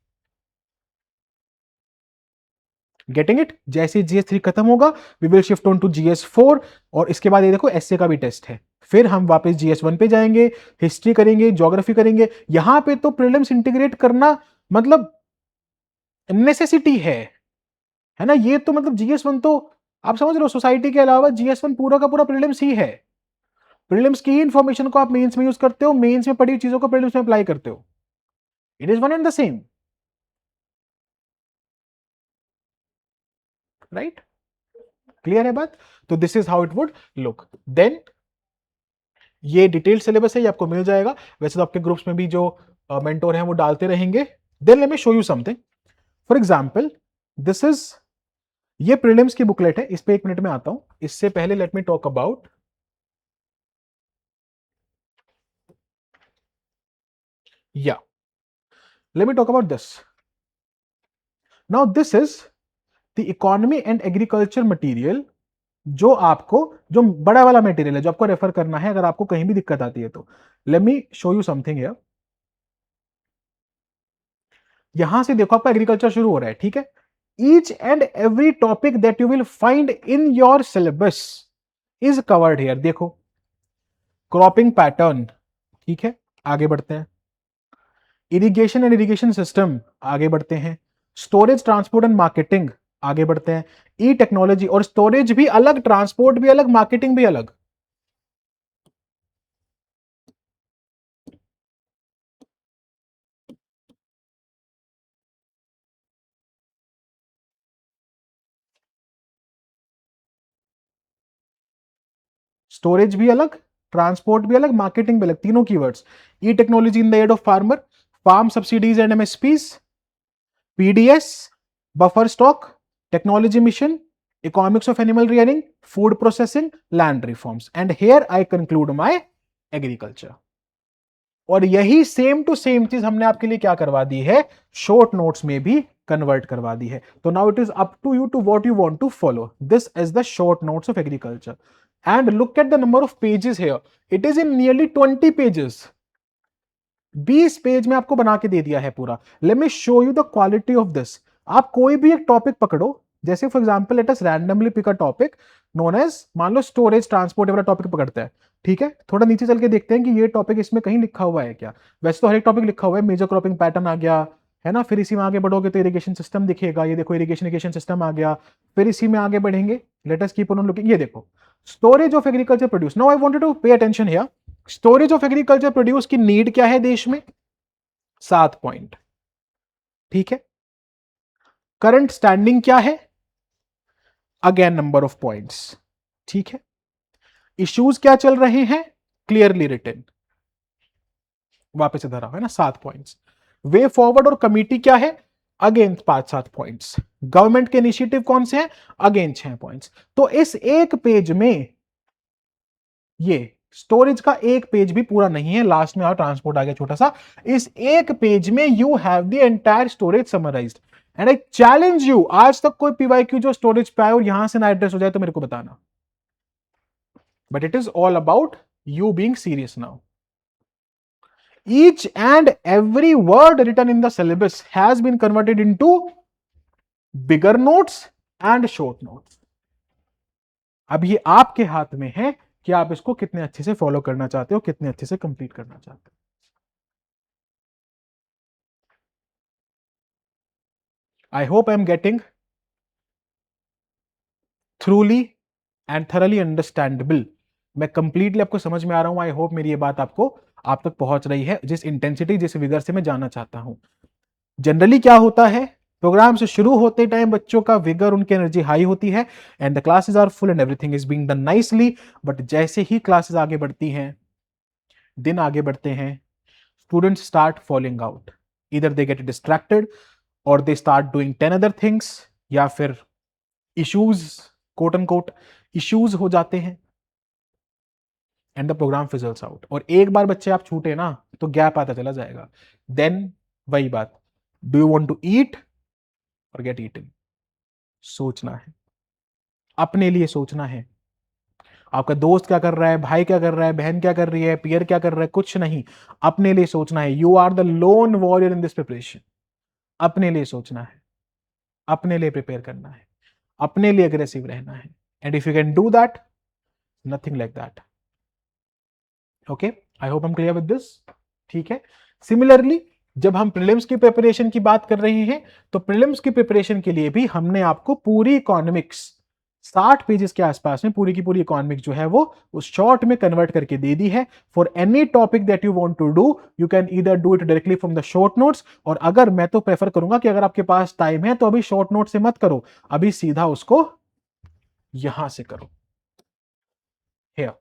Getting it? जैसे जीएस 3 खत्म होगा we will shift on to GS 4, और इसके बाद ये देखो एसए का भी टेस्ट है। फिर हम वापस जीएस 1 पे जाएंगे, हिस्ट्री करेंगे, ज्योग्राफी करेंगे। यहां पे तो प्रीलिम्स इंटीग्रेट करना मतलब नेसेसिटी है ना। ये तो मतलब जीएस 1 तो आप समझ रहे हो, सोसाइटी के अलावा जीएस 1 पूरा का पूरा प्रीलिम्स ही है। प्रीलिम्स की ही इंफॉर्मेशन को आप मेंस में यूज करते हो, मेंस में पढ़ी हुई चीजों को प्रीलिम्स में अप्लाई करते हो। It is one and the same, right? Clear है बात? तो this is how it would look. Then ये डिटेल्ड सिलेबस है, ये आपको मिल जाएगा। वैसे तो आपके ग्रुप्स में भी जो मेंटोर हैं वो डालते रहेंगे। Then let me show you something. For example this is, ये प्रीलिम्स की बुकलेट है, इस पे 1 मिनट में आता हूं। इससे पहले लेट मी टॉक अबाउट, या let me talk about this. Now this is the economy and agriculture material, जो आपको, जो बड़ा वाला मटेरियल है जो आपको रेफर करना है अगर आपको कहीं भी दिक्कत आती है तो। Let me show you something here. यहां से देखो आपका एग्रीकल्चर शुरू हो रहा है, ठीक है। Each and every topic that you will find in your syllabus is covered here. देखो क्रॉपिंग पैटर्न, ठीक है, आगे बढ़ते हैं। इरिगेशन एंड इरिगेशन सिस्टम, आगे बढ़ते हैं। स्टोरेज, ट्रांसपोर्ट एंड मार्केटिंग, आगे बढ़ते हैं। ई टेक्नोलॉजी, और स्टोरेज भी अलग, ट्रांसपोर्ट भी अलग, मार्केटिंग भी अलग। स्टोरेज भी अलग, ट्रांसपोर्ट भी अलग, मार्केटिंग भी अलग, तीनों keywords. E technology in the aid of farmer, farm subsidies and MSPs, PDS, buffer stock, technology mission, economics of animal rearing, food processing, land reforms, and here I conclude my agriculture. और यही same to same चीज हमने आपके लिए क्या करवा दी है, शॉर्ट नोट्स में भी कन्वर्ट करवा दी है। तो now it is up to you to what you want to follow. This is the short notes of agriculture, and look at the number of pages here, it is in nearly 20 pages. 20 page में आपको बना के दे दिया है पूरा। लेट me show यू द क्वालिटी ऑफ दिस। आप कोई भी एक टॉपिक पकड़ो, जैसे for example let us randomly pick a topic known as, मान लो स्टोरेज ट्रांसपोर्ट वाला टॉपिक पकड़ता है, ठीक है, थोड़ा नीचे चल के देखते हैं कि ये टॉपिक इसमें कहीं लिखा हुआ है क्या। वैसे तो हर एक टॉपिक लिखा हुआ है, मेजर क्रॉपिंग पैटर्न आ गया है ना, फिर इसी में आगे बढ़ोगे तो इरिगेशन सिस्टम दिखेगा, ये देखो इरिगेशन सिस्टम आ गया, फिर इसी में आगे बढ़ेंगे, let us keep on looking, ये देखो storage of agriculture produce. Now I wanted to pay attention here, storage of agriculture produce की नीड क्या है देश में, 7 पॉइंट, ठीक है। करंट स्टैंडिंग क्या है, अगेन नंबर ऑफ पॉइंट्स, ठीक है। इश्यूज क्या चल रहे हैं, क्लियरली रिटन, वापस से धरा है ना 7 पॉइंट्स। वे फॉरवर्ड और कमिटी क्या है, अगेन 5-7 पॉइंट्स। गवर्नमेंट के इनिशिएटिव कौन से हैं, अगेन 6 पॉइंट्स। तो इस एक पेज में ये स्टोरेज का एक पेज भी पूरा नहीं है, लास्ट में और ट्रांसपोर्ट आ गया छोटा सा, इस एक पेज में you have the entire storage summarised. And I challenge you, आज तक कोई पीवाईक्यू जो स्टोरेज पे आए और यहां से ना एड्रेस हो जाए तो मेरे को बताना, but it is all about you being serious now. Each and every word written in the syllabus has been converted into bigger notes and short notes. अब ये आपके हाथ में है कि आप इसको कितने अच्छे से फॉलो करना चाहते हो, कितने अच्छे से कंप्लीट करना चाहते हो। आई hope I am getting थ्रूली and thoroughly understandable. मैं कंप्लीटली आपको समझ में आ रहा हूं। आई होप मेरी ये बात आपको आप तक पहुंच रही है, जिस इंटेंसिटी जिस विगर से मैं जाना चाहता हूं। जनरली क्या होता है, प्रोग्राम से शुरू होते टाइम बच्चों का विगर, उनकी एनर्जी हाई होती है and the classes are full and everything is being done nicely. But जैसे ही क्लासेस आगे बढ़ती हैं, दिन आगे बढ़ते हैं, स्टूडेंट्स स्टार्ट फॉलिंग आउट, इधर दे गेट डिस्ट्रैक्टेड और they start doing 10 other things, या फिर issues, quote and quote issues हो जाते हैं and the program fizzles out. और एक बार बच्चे आप छूटे ना तो गैप आता चला जाएगा। देन वही बात, do you want to eat और गेट ईटन। सोचना है, अपने लिए सोचना है। आपका दोस्त क्या कर रहा है, भाई क्या कर रहा है, बहन क्या कर रही है, पियर क्या कर रहा है, कुछ नहीं, अपने लिए सोचना है। You are the lone warrior in this preparation. अपने लिए सोचना है, अपने लिए प्रिपेयर करना है, अपने लिए अग्रेसिव रहना है। And if you can do that, nothing like that. Okay, I hope I M clear with this, ठीक है। सिमिलरली जब हम प्रीलिम्स की प्रिपरेशन की बात कर रहे हैं, तो प्रीलिम्स की प्रिपरेशन के लिए भी हमने आपको पूरी इकोनॉमिक्स 60 पेजेस के आसपास में पूरी की पूरी इकोनॉमिक्स जो है वो उस शॉर्ट में कन्वर्ट करके दे दी है। For any topic that you want to do, you can either do it directly from the short notes, और अगर मैं तो प्रेफर करूंगा कि अगर आपके पास टाइम है तो अभी शॉर्ट नोट से मत करो, अभी सीधा उसको यहां से करो। Here.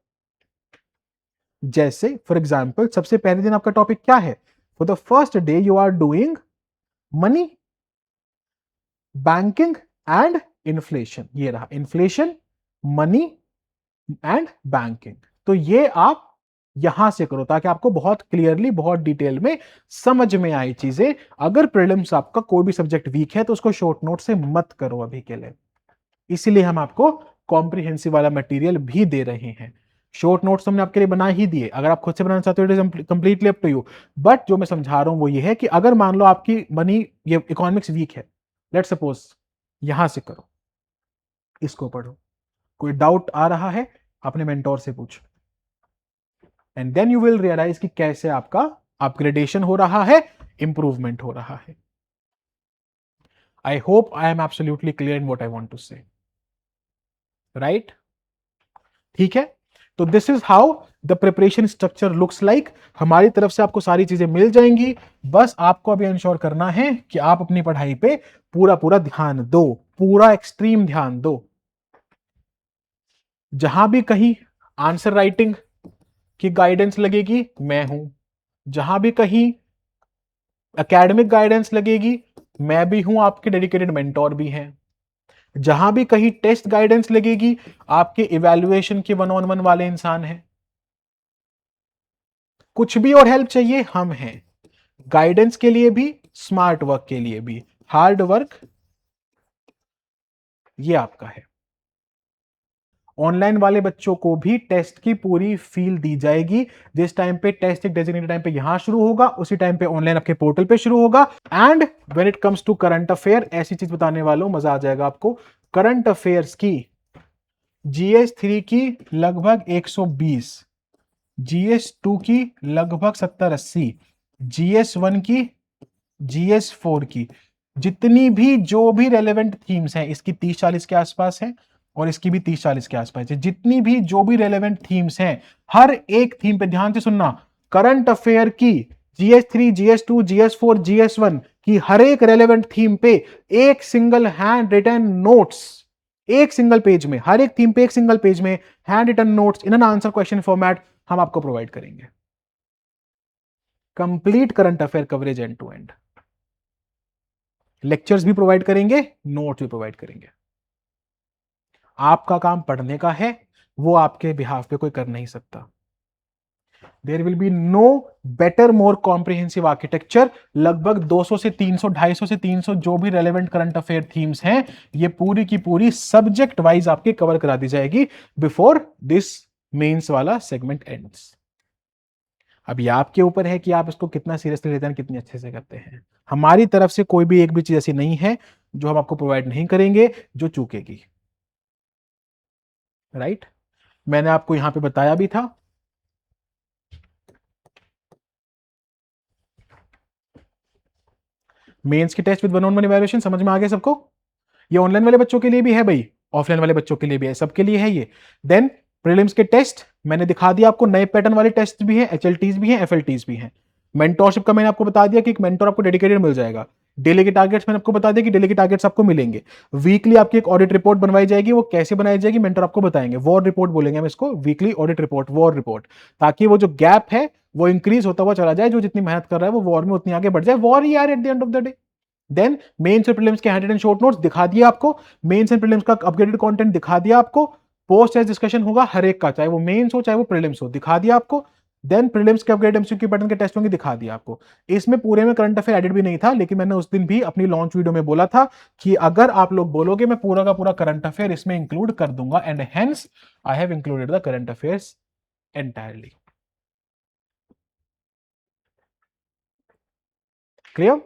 जैसे फॉर एग्जाम्पल सबसे पहले दिन आपका टॉपिक क्या है, for the first day you are doing money, banking and inflation. ये रहा इन्फ्लेशन, मनी एंड बैंकिंग। तो ये आप यहां से करो ताकि आपको बहुत क्लियरली, बहुत डिटेल में समझ में आए चीजें। अगर प्रीलिम्स आपका कोई भी सब्जेक्ट वीक है तो उसको शॉर्ट नोट से मत करो अभी के लिए, इसीलिए हम आपको कॉम्प्रिहेंसिव वाला मटेरियल भी दे रहे हैं। शॉर्ट नोट्स हमने आपके लिए बना ही दिए, अगर आप खुद से बनाना चाहते हो it is completely up to you. But जो मैं समझा रहा हूं वो ये है कि अगर मान लो आपकी मनी, ये इकोनॉमिक्स वीक है, लेट सपोज, यहां से करो, इसको पढ़ो, कोई डाउट आ रहा है अपने मेंटोर से पूछो, and then you will realise कि कैसे आपका अपग्रेडेशन हो रहा है, इंप्रूवमेंट हो रहा है। I hope I am absolutely clear in what I want to say, right? ठीक है, तो this is how the preparation structure looks like. हमारी तरफ से आपको सारी चीजें मिल जाएंगी, बस आपको अभी इंश्योर करना है कि आप अपनी पढ़ाई पे पूरा पूरा ध्यान दो, पूरा एक्सट्रीम ध्यान दो। जहां भी कहीं आंसर राइटिंग की गाइडेंस लगेगी, मैं हूं। जहां भी कहीं एकेडमिक गाइडेंस लगेगी, मैं भी हूं, आपके डेडिकेटेड मेंटोर भी हैं। जहां भी कहीं टेस्ट गाइडेंस लगेगी, आपके इवैल्यूएशन के 1-on-1 वाले इंसान हैं। कुछ भी और हेल्प चाहिए, हम हैं, गाइडेंस के लिए भी, स्मार्ट वर्क के लिए भी। हार्ड वर्क ये आपका है। ऑनलाइन वाले बच्चों को भी टेस्ट की पूरी फील दी जाएगी। जिस टाइम पे टेस्ट एक डेजिग्नेटेड टाइम पे यहां शुरू होगा, उसी टाइम पे ऑनलाइन आपके पोर्टल पे शुरू होगा। And when it comes to current affair, ऐसी चीज बताने वालों मजा आ जाएगा आपको। करंट अफेयर्स की GS3 की लगभग 120, GS2 की लगभग 70-80, GS1 की, GS4 की, जितनी भी जो भी रेलेवेंट थीम्स हैं, इसकी 30-40 के आसपास है और इसकी भी 30-40 के आसपास है। जितनी भी जो भी रेलेवेंट थीम्स हैं, हर एक थीम पे ध्यान से सुनना। करंट अफेयर की GS3, GS2, GS4, GS1 की हर एक रेलेवेंट थीम पे एक सिंगल हैंड रिटन नोट्स, एक सिंगल पेज में, हर एक थीम पे एक सिंगल पेज में hand written notes in an answer question format हम आपको प्रोवाइड करेंगे। Complete current affair coverage end to end, lectures भी प्रोवाइड करेंगे, नोट्स भी प्रोवाइड करेंगे। आपका काम पढ़ने का है, वो आपके बिहाफ पे कोई कर नहीं सकता। There will be no better more comprehensive architecture. लगभग 200 से 300, 250 से 300 जो भी रेलेवेंट करंट अफेयर थीम्स हैं, ये पूरी की पूरी सब्जेक्ट वाइज आपके कवर करा दी जाएगी बिफोर दिस मेंस वाला सेगमेंट एंड्स। अभी आपके ऊपर है कि आप इसको कितना सीरियसली लेते हैं, कितनी अच्छे से करते हैं। हमारी तरफ से कोई भी एक भी चीज ऐसी नहीं है जो हम आपको प्रोवाइड नहीं करेंगे जो चूकेगी। राइट? मैंने आपको यहां पे बताया भी था, मेंस की test with one on one evaluation समझ में आ गया सबको? ये ऑनलाइन वाले बच्चों के लिए भी है भाई, ऑफलाइन वाले बच्चों के लिए भी है, सबके लिए है ये। देन प्रीलिम्स के टेस्ट मैंने दिखा दिया आपको, नए पैटर्न वाले टेस्ट भी हैं, HLTs भी हैं, FLTs भी हैं। मेंटोरशिप का मैंने आपको बता दिया कि एक मेंटोर आपको डेडिकेटेड मिल जाएगा। डेली के टारगेट्स मैंने आपको बता दिया कि डेली के टारगेट्स आपको मिलेंगे। वीकली आपकी एक ऑडिट रिपोर्ट बनवाई जाएगी, वो कैसे बनाई जाएगी मेंटर आपको बताएंगे। वॉर रिपोर्ट बोलेंगे हम इसको, weekly audit report, war report, ताकि वो जो गैप है वो इंक्रीज होता हुआ चला जाए। जो जितनी मेहनत कर रहा है वो वॉर में उतनी आगे बढ़ जाए। वॉर ही यार at the end of the day. Then mains और प्रीलिम्स के हैंड एंड शॉर्ट नोट्स दिखा दिया आपको, मेंस एंड प्रीलिम्स का अपग्रेडेड कंटेंट दिखा दिया आपको। पोस्ट टेस्ट डिस्कशन होगा हर एक का, चाहे वो मेंस हो चाहे वो प्रीलिम्स हो, दिखा दिया आपको। देन प्रीलिम्स के अपग्रेड MCQ पैटर्न के टेस्ट होंगे, दिखा दिया आपको। इसमें पूरे में करंट अफेयर एडिट भी नहीं था, लेकिन मैंने उस दिन भी अपनी लॉन्च वीडियो में बोला था कि अगर आप लोग बोलोगे मैं पूरा का पूरा करंट अफेयर इसमें इंक्लूड कर दूंगा, and hence I have included the current affairs entirely. Clear?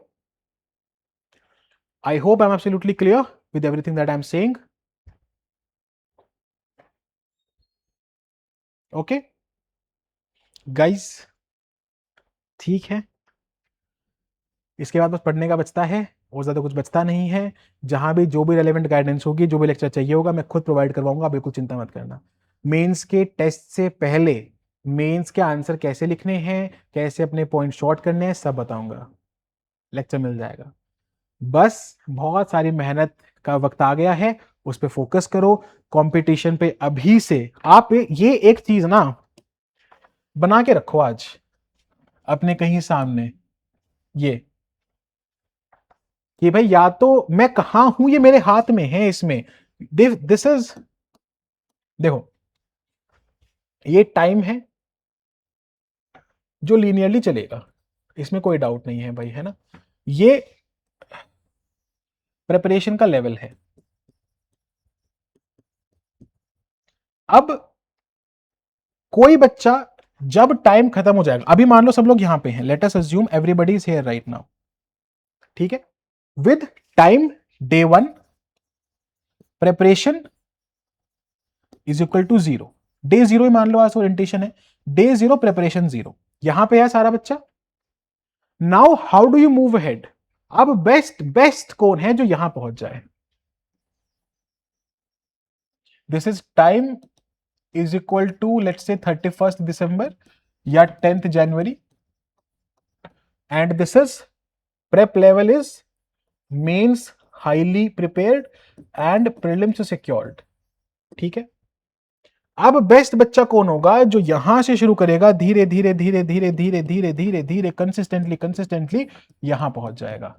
I hope I'm absolutely clear with everything that I'm saying. Okay, guys, ठीक है। इसके बाद बस पढ़ने का बचता है और ज्यादा कुछ बचता नहीं है। जहां भी जो भी रेलेवेंट गाइडेंस होगी, जो भी लेक्चर चाहिए होगा, मैं खुद प्रोवाइड करवाऊंगा, बिल्कुल चिंता मत करना। मेंस के टेस्ट से पहले मेंस के आंसर कैसे लिखने हैं, कैसे अपने पॉइंट शॉर्ट करने हैं, सब बताऊंगा। लेक्चर मिल जाएगा। बस बहुत सारी मेहनत का वक्त आ गया है, उस पर फोकस करो। कंपटीशन पे अभी से आप ये एक चीज ना बना के रखो आज अपने कहीं सामने, ये कि भाई या तो मैं कहां हूं, ये मेरे हाथ में है। इसमें दिस इज, देखो ये टाइम है जो लीनियरली चलेगा, इसमें कोई डाउट नहीं है भाई, है ना। ये प्रिपरेशन का लेवल है। अब कोई बच्चा जब टाइम खत्म हो जाएगा, अभी मान लो सब लोग यहां पे हैं, let us assume everybody is here right now, ठीक है। With time day 1 preparation is equal to 0। Day 0 ही मान लो आज ओरिएंटेशन है, डे 0 प्रिपरेशन 0, यहां पे है सारा बच्चा। Now how do you move ahead? अब बेस्ट कौन है जो यहां पहुंच जाए? This is time is equal to let's say 31 दिसंबर या 10th जनवरी, and this is prep level is mains highly prepared and prelims secured, ठीक है। अब बेस्ट बच्चा कौन होगा? जो यहां से शुरू करेगा, धीरे धीरे धीरे धीरे धीरे धीरे धीरे धीरे कंसिस्टेंटली यहां पहुंच जाएगा।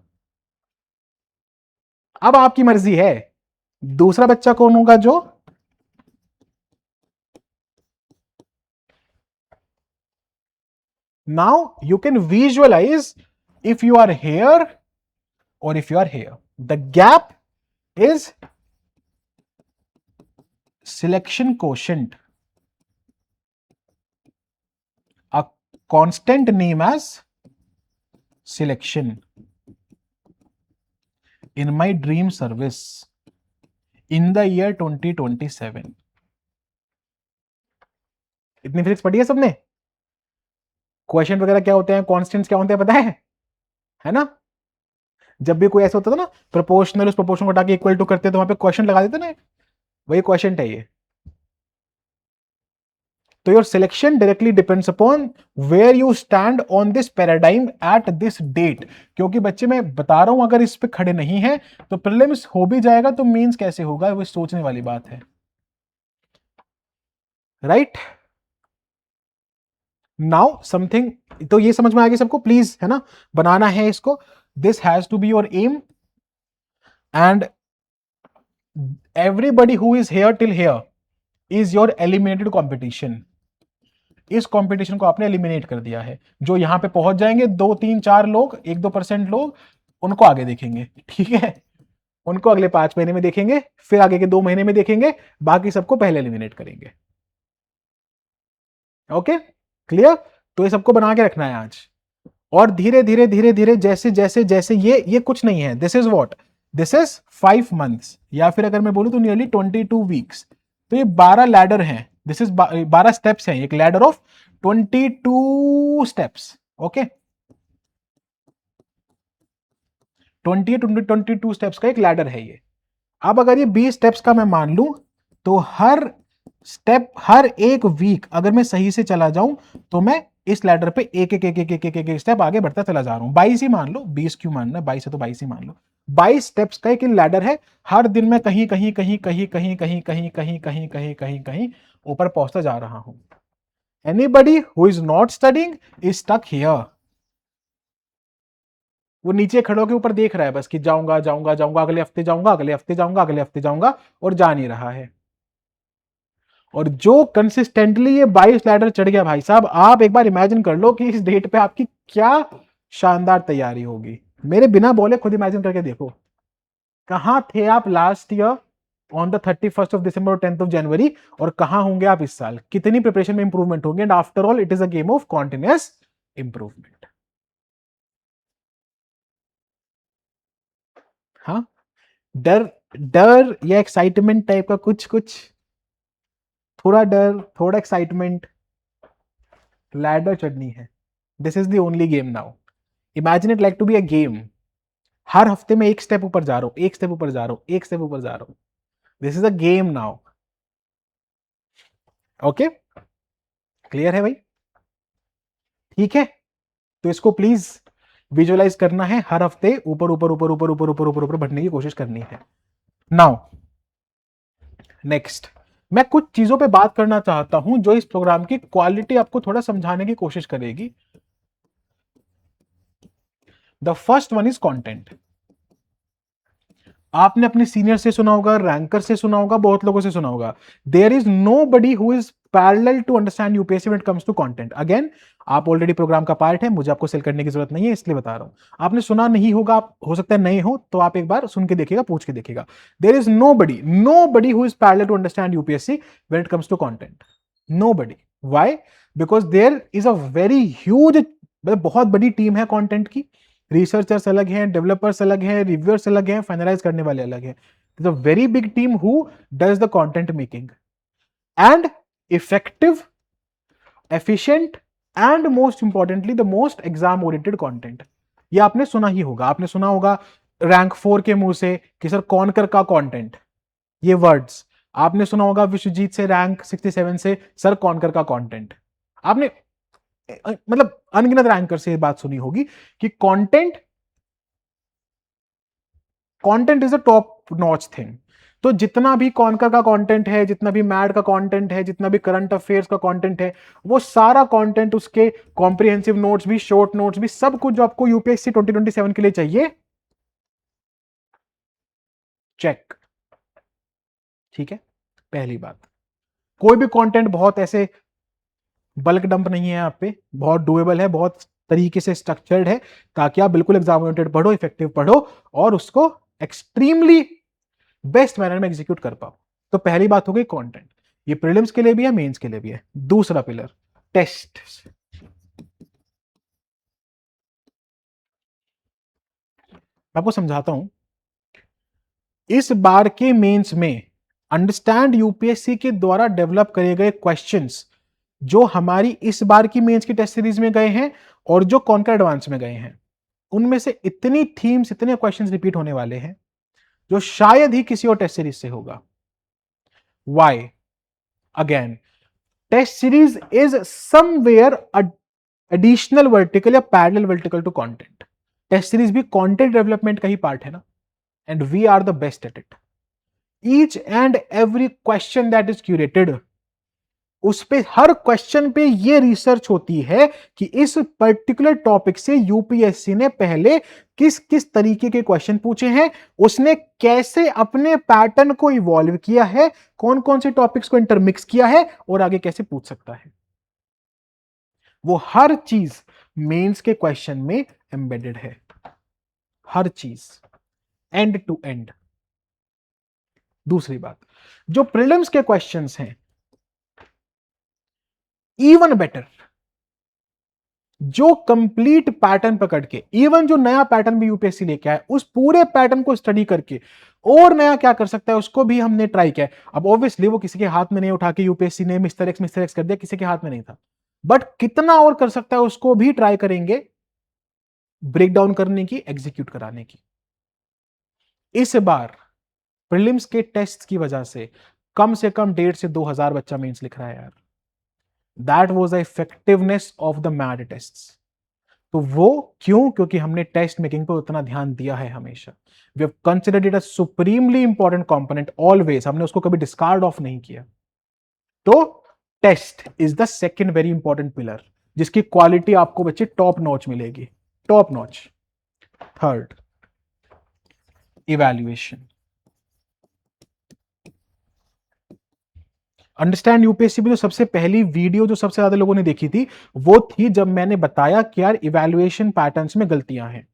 अब आपकी मर्जी है। दूसरा बच्चा कौन होगा? जो now you can visualize if you are here or if you are here, the gap is selection quotient, a constant name as selection in my dream service in the year 2027. इतनी फिजिक्स पढ़ी है सबने? Question वगैरह क्या होते हैं, constants क्या होते हैं पता है ना? जब भी कोई ऐसा होता था ना, प्रोपोर्शनल उस प्रोपोर्शन को हटा के इक्वल टू करते तो वहां पे क्वेश्चन लगा देते ना, वही क्वेश्चन है ये। तो your selection directly depends upon where you stand on this paradigm at this date. क्योंकि बच्चे मैं बता रहा हूं, अगर इस पे खड़े नहीं है तो प्रीलिम्स हो भी जाएगा तो मेंस कैसे होगा, वो सोचने वाली बात है, राइट? नाउ समथिंग, तो ये समझ में आ गया सबको प्लीज, है ना? बनाना है इसको, this has to be your aim and everybody who is here till here is your eliminated competition। इस कंपटीशन को आपने एलिमिनेट कर दिया है। जो यहां पे पहुंच जाएंगे 2-3-4 लोग, 1-2% लोग, उनको आगे देखेंगे, ठीक है? उनको अगले 5 महीने में देखेंगे, फिर आगे के 2 महीने में देखेंगे, बाकी सबको पहले एलिमिनेट करेंगे। Okay, clear? तो ये सबको बना के रखना है आज। और धीरे धीरे धीरे धीरे जैसे जैसे जैसे ये कुछ नहीं है, this is what, this is 5 months, या फिर अगर मैं बोलूं तो नियरली 22 वीक्स। तो ये 12 लैडर हैं, दिस इज 12 स्टेप्स हैं, एक ladder of 22 steps. Okay, 22 steps का एक लैडर है ये। अब अगर ये 20 स्टेप्स का मैं मान लूं तो हर स्टेप, हर एक वीक अगर मैं सही से चला जाऊं तो मैं इस लैडर पे एक एक एक एक एक एक एक स्टेप आगे बढ़ता चला जा रहा हूं। 22 ही मान लो, 20 क्यों मानना, 22 है तो 22 ही मान लो। 22 स्टेप्स का एक लैडर है, हर दिन मैं कहीं कहीं कहीं कहीं कहीं कहीं कहीं कहीं कहीं कहीं कहीं कहीं ऊपर पहुंचता जा रहा हूं। Anybody who is not studying is stuck here. वो नीचे खड़े होकर ऊपर देख रहा है बस कि जाऊंगा जाऊंगा जाऊंगा, अगले हफ्ते जाऊंगा, अगले हफ्ते जाऊंगा, अगले हफ्ते जाऊंगा, और जा नहीं रहा है। और जो कंसिस्टेंटली ये 22 लैडर चढ़ गया भाई साहब, आप एक बार इमेजिन कर लो कि इस डेट पे आपकी क्या शानदार तैयारी होगी। मेरे बिना बोले खुद इमेजिन करके देखो, कहां थे आप last year on the 31st of December और 10th ऑफ जनवरी, और कहां होंगे आप इस साल, कितनी प्रिपरेशन में इंप्रूवमेंट होंगे। And after all it is a game of continuous improvement. हाँ, डर डर या एक्साइटमेंट टाइप का कुछ कुछ, थोड़ा डर थोड़ा एक्साइटमेंट, लैडर चढ़नी है। This is the only game now. Imagine it like to be a game. हर हफ्ते में एक स्टेप ऊपर जा रहा हूं, एक स्टेप ऊपर जा रहा हूं, एक स्टेप ऊपर जा रहा हूं। This is a game now. Okay, clear है भाई? ठीक है, तो इसको प्लीज विजुअलाइज करना है, हर हफ्ते ऊपर ऊपर ऊपर ऊपर ऊपर ऊपर ऊपर ऊपर बढ़ने की कोशिश करनी है। नाउ नेक्स्ट, मैं कुछ चीजों पे बात करना चाहता हूं जो इस प्रोग्राम की क्वालिटी आपको थोड़ा समझाने की कोशिश करेगी। The first one is content. आपने अपने सीनियर से सुना होगा, रैंकर से सुना होगा, बहुत लोगों से सुना होगा, there is nobody who is parallel to understand UPSC when it comes to content. Again, आप ऑलरेडी प्रोग्राम का पार्ट है, मुझे आपको सेल करने की जरूरत नहीं है, इसलिए बता रहा हूं। आपने सुना नहीं होगा, आप हो सकता है नए हो, तो आप एक बार सुन के देखिएगा, पूछ के देखिएगा। There is nobody who is parallel to understand UPSC when it comes to content. Nobody. Why? Because there is a very huge, बहुत बड़ी टीम है कंटेंट की। रिसर्चर्स अलग हैं, डेवलपर्स अलग हैं, रिव्यूअर्स अलग हैं, फाइनलाइज करने वाले अलग हैं। It's a very big team who does the content making and effective, efficient and most importantly the most exam oriented content. ये आपने सुना ही होगा, आपने सुना होगा रैंक 4 के मुंह से कि सर कॉनकर का कंटेंट, ये वर्ड्स आपने सुना होगा विश्वजीत से, रैंक 67 से, सर कॉनकर का कंटेंट। आपने मतलब अनगिनत रैंकर से बात सुनी होगी कि content content is a top notch thing. तो जितना भी कॉनकर का कंटेंट है, जितना भी मैड का कंटेंट है, जितना भी करंट अफेयर्स का कंटेंट है, वो सारा कंटेंट, उसके कॉम्प्रिहेंसिव नोट्स भी, शॉर्ट नोट्स भी, सब कुछ जो आपको यूपीएससी 2027 के लिए चाहिए, चेक। ठीक है, पहली बात, कोई भी कंटेंट बहुत ऐसे बल्क डंप नहीं है आप पे, बहुत डुएबल है, बहुत तरीके से स्ट्रक्चर्ड है, ताकि आप बिल्कुल एग्जाम ओरिएंटेड पढ़ो, इफेक्टिव पढ़ो और उसको एक्सट्रीमली बेस्ट मैनर में एग्जीक्यूट कर पाओ। तो पहली बात हो गई कंटेंट, ये प्रीलिम्स के लिए भी है, मेंस के लिए भी है। दूसरा पिलर टेस्ट। मैं आपको समझाता हूं, इस बार के मेंस में अंडरस्टैंड यूपीएससी के द्वारा डेवलप करे गए क्वेश्चंस जो हमारी इस बार की मेंस की टेस्ट सीरीज में गए हैं और जो कॉन्कर एडवांस में गए हैं, उनमें से इतनी थीम्स, इतने क्वेश्चंस रिपीट होने वाले हैं जो शायद ही किसी और टेस्ट सीरीज से होगा। Why? Again, test series is somewhere additional vertical या parallel vertical to content. Test series भी कंटेंट डेवलपमेंट का ही पार्ट है ना, and we are the best at it. Each and every question that is curated, उस पे हर question पे ये रिसर्च होती है कि इस पर्टिकुलर टॉपिक से यूपीएससी ने पहले किस किस तरीके के क्वेश्चन पूछे हैं, उसने कैसे अपने पैटर्न को इवॉल्व किया है, कौन कौन से टॉपिक्स को इंटरमिक्स किया है और आगे कैसे पूछ सकता है। वो हर चीज मेंस के क्वेश्चन में एम्बेडेड है, हर चीज, एंड टू एंड। दूसरी बात, जो प्रीलिम्स के क्वेश्चंस हैं, इवन बेटर, जो कंप्लीट पैटर्न पकड़ के, इवन जो नया पैटर्न भी यूपीएससी लेके आए, उस पूरे पैटर्न को स्टडी करके और नया क्या कर सकता है उसको भी हमने ट्राई किया। अब ऑब्वियसली वो किसी के हाथ में नहीं उठा के यूपीएससी ने मिस्टर एक्स कर दिया, किसी के हाथ में नहीं था, बट कितना और कर सकता है उसको भी ट्राई करेंगे ब्रेक डाउन करने की, एग्जीक्यूट कराने की। इस बार प्रीलिम्स के टेस्ट की वजह से कम 1,500 से 2,000 बच्चा मेंस लिख रहा है यार। That was the effectiveness of the mad tests. तो वो क्यों? क्योंकि हमने टेस्ट मेकिंग पर उतना ध्यान दिया है हमेशा। We have considered it a supremely important component always, हमने उसको कभी डिस्कार्ड ऑफ नहीं किया। तो test is the second very important pillar, जिसकी क्वालिटी आपको बच्चे टॉप नॉच मिलेगी, top notch. Third, evaluation. Understand UPSC में जो सबसे पहली वीडियो जो सबसे ज्यादा लोगों ने देखी थी, वो थी जब मैंने बताया कि यार इवैल्यूएशन पैटर्न्स में गलतियां हैं,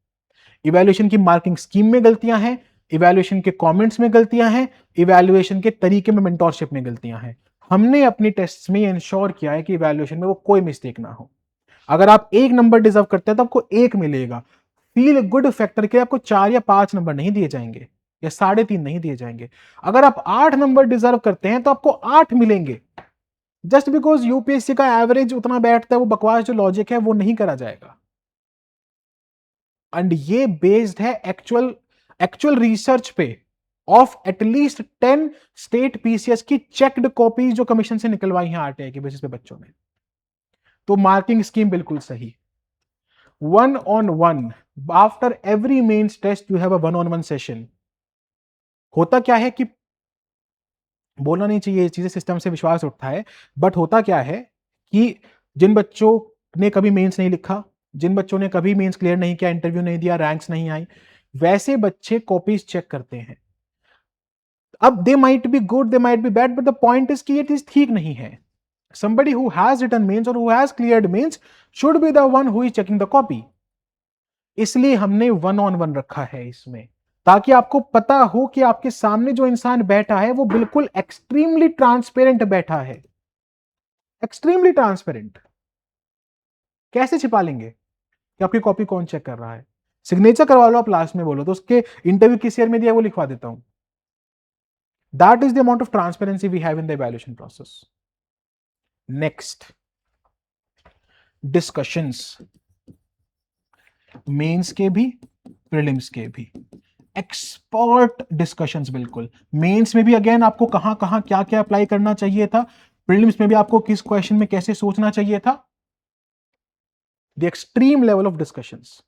इवैल्यूएशन की मार्किंग स्कीम में गलतियां हैं, इवैल्यूएशन के कमेंट्स में गलतियां हैं, इवैल्यूएशन के तरीके में, मेंटोरशिप में गलतियां हैं। हमने अपनी टेस्ट में इंश्योर किया है कि इवैल्यूएशन में वो कोई मिस्टेक ना हो। अगर आप 1 नंबर डिजर्व करते हैं तो आपको 1 मिलेगा। फील गुड फैक्टर के आपको 4 या 5 नंबर नहीं दिए जाएंगे, या 3.5 नहीं दिए जाएंगे। अगर आप 8 नंबर डिजर्व करते हैं तो आपको 8 मिलेंगे। जस्ट बिकॉज यूपीएससी का एवरेज उतना बैठता है, वो बकवास जो लॉजिक है वो नहीं करा जाएगा। एंड ये बेस्ड है एक्चुअल रिसर्च पे ऑफ एटलीस्ट 10 स्टेट पीसीएस की चेक्ड कॉपीज जो कमीशन से निकलवाई हैं आरटीआई के बेसिस पे बच्चों ने। तो मार्किंग स्कीम बिल्कुल सही। 1-on-1 after every mains test you have a 1-on-1 session. होता क्या है कि बोलना नहीं चाहिए, ये चीजें सिस्टम से विश्वास उठता है, बट होता क्या है कि जिन बच्चों ने कभी मेंस नहीं लिखा, जिन बच्चों ने कभी मेंस क्लियर नहीं किया, इंटरव्यू नहीं दिया, रैंक्स नहीं आई, वैसे बच्चे कॉपीज चेक करते हैं। अब they might be good, they might be bad, but the point is कि ये चीज ठीक नहीं है। somebody who has written mains or who has cleared mains should be the one who is checking the copy। इसलिए हमने 1-on-1 रखा है इसमें, ताकि आपको पता हो कि आपके सामने जो इंसान बैठा है वो बिल्कुल एक्सट्रीमली ट्रांसपेरेंट बैठा है। Extremely transparent. कैसे छिपा लेंगे कि आपकी कॉपी कौन चेक कर रहा है? सिग्नेचर करवा लो आप लास्ट में, बोलो तो उसके इंटरव्यू किस ईयर में दिया वो लिखवा देता हूं। That is the amount of transparency we have in the evaluation process. Next, discussions, mains के भी प्रीलिम्स के भी एक्सपर्ट डिस्कशंस। बिल्कुल मेंस में भी अगेन आपको कहां कहां क्या क्या अप्लाई करना चाहिए था, प्रीलिम्स में भी आपको किस क्वेश्चन में कैसे सोचना चाहिए था। The extreme level of discussions.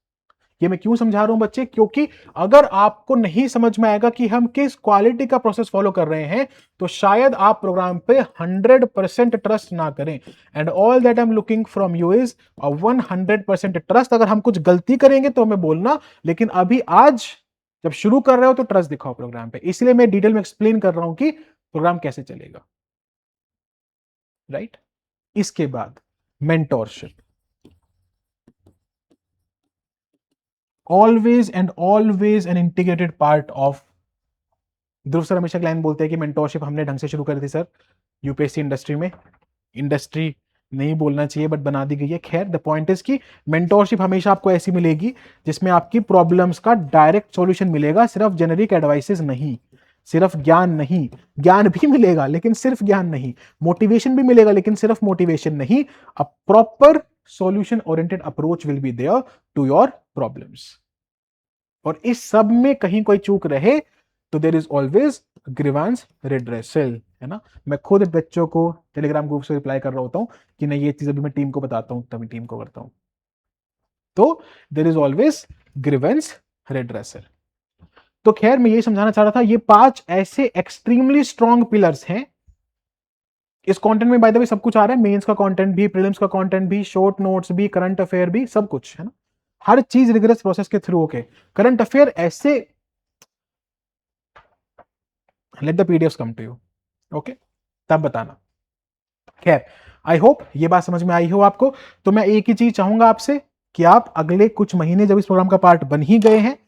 ये मैं क्यों समझा रहा हूं बच्चे? क्योंकि अगर आपको नहीं समझ में आएगा कि हम किस क्वालिटी का प्रोसेस फॉलो कर रहे हैं, तो शायद आप प्रोग्राम पे 100% ट्रस्ट ना करें। And all that I am looking from you is a 100% trust. अगर हम कुछ गलती करेंगे तो हमें बोलना, लेकिन अभी आज जब शुरू कर रहे हो तो ट्रस्ट दिखाओ प्रोग्राम पे। इसलिए मैं डिटेल में एक्सप्लेन कर रहा हूं कि प्रोग्राम कैसे चलेगा, राइट? इसके बाद mentorship. Always and always an integrated part of Dhruv sir हमेशा क्लाइंट बोलते हैं कि मेंटोरशिप हमने ढंग से शुरू करी थी सर यूपीएससी इंडस्ट्री में, इंडस्ट्री नहीं बोलना चाहिए बट बना दी गई है। खैर द पॉइंट इज कि मेंटोरशिप हमेशा आपको ऐसी मिलेगी जिसमें आपकी प्रॉब्लम्स का डायरेक्ट सॉल्यूशन मिलेगा, सिर्फ जेनरिक एडवाइसेस नहीं, सिर्फ ज्ञान नहीं, ज्ञान भी मिलेगा लेकिन सिर्फ ज्ञान नहीं, मोटिवेशन भी मिलेगा लेकिन सिर्फ मोटिवेशन नहीं, a proper solution oriented approach will be there to your problems. और इस सब में कहीं कोई चूक रहे तो there is always grievance redressal, है ना। मैं खुद बच्चों को टेलीग्राम ग्रुप से रिप्लाई कर रहा होता हूं कि नहीं ये चीज अभी मैं टीम को बताता हूं तभी टीम को करता हूं। तो there is always grievance redressal. तो खैर मैं ये समझाना चाह रहा था, ये 5 ऐसे एक्सट्रीमली स्ट्रॉन्ग पिलर्स हैं। इस कंटेंट में बाय द वे सब कुछ आ रहा है, मेंस का कंटेंट भी, प्रीलिम्स का कंटेंट भी, शॉर्ट नोट्स भी, करंट अफेयर भी, सब कुछ है ना, हर चीज रिगरस प्रोसेस के थ्रू। ओके करंट अफेयर ऐसे, let the PDFs come to you, okay तब बताना। खैर आई होप ये बात समझ में आई हो आपको। तो मैं एक ही चीज चाहूंगा आपसे कि आप अगले कुछ महीने जब इस प्रोग्राम का पार्ट बन ही गए हैं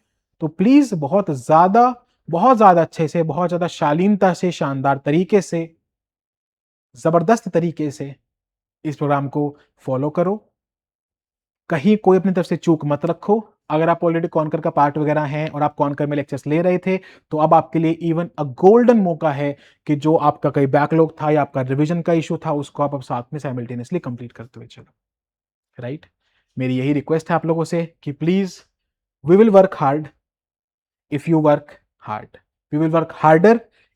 तो प्लीज बहुत ज्यादा अच्छे से, बहुत ज्यादा शालीनता से, शानदार तरीके से, जबरदस्त तरीके से इस प्रोग्राम को फॉलो करो। कहीं कोई अपनी तरफ से चूक मत रखो। अगर आप ऑलरेडी कॉन्कर का पार्ट वगैरह हैं और आप कॉन्कर में लेक्चर्स ले रहे थे तो अब आपके लिए इवन अ गोल्डन मौका है कि जो आपका कहीं बैकलॉग था या आपका रिवीजन का इशू था उसको आप अब साथ में साइमल्टेनियसली कंप्लीट करते हुए चलो, राइट। मेरी यही रिक्वेस्ट है आप लोगों से कि please we will work hard if you work hard. We will work harder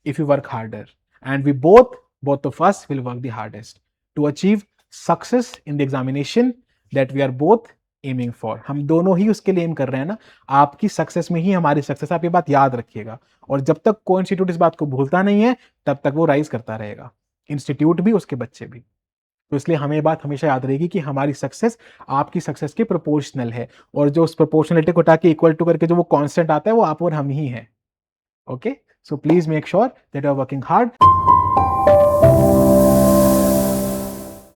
if you work harder. And we both of us will work the hardest to achieve success in the examination that we are both aiming for. हम दोनों ही उसके लिए M कर रहे हैं ना, आपकी success में ही हमारी सक्सेस, आप ये बात याद रखिएगा। और जब तक कोई इंस्टीट्यूट इस बात को भूलता नहीं है तब तक वो राइज करता रहेगा, इंस्टीट्यूट भी उसके बच्चे भी। तो इसलिए हमें बात हमेशा याद रहेगी कि हमारी सक्सेस आपकी सक्सेस के प्रोपोर्शनल है, और जो उस प्रोपोर्शनलिटी को उठा के इक्वल टू करके जो वो कांस्टेंट आता है वो आप और हम ही हैं। Okay so please make sure that you are working hard.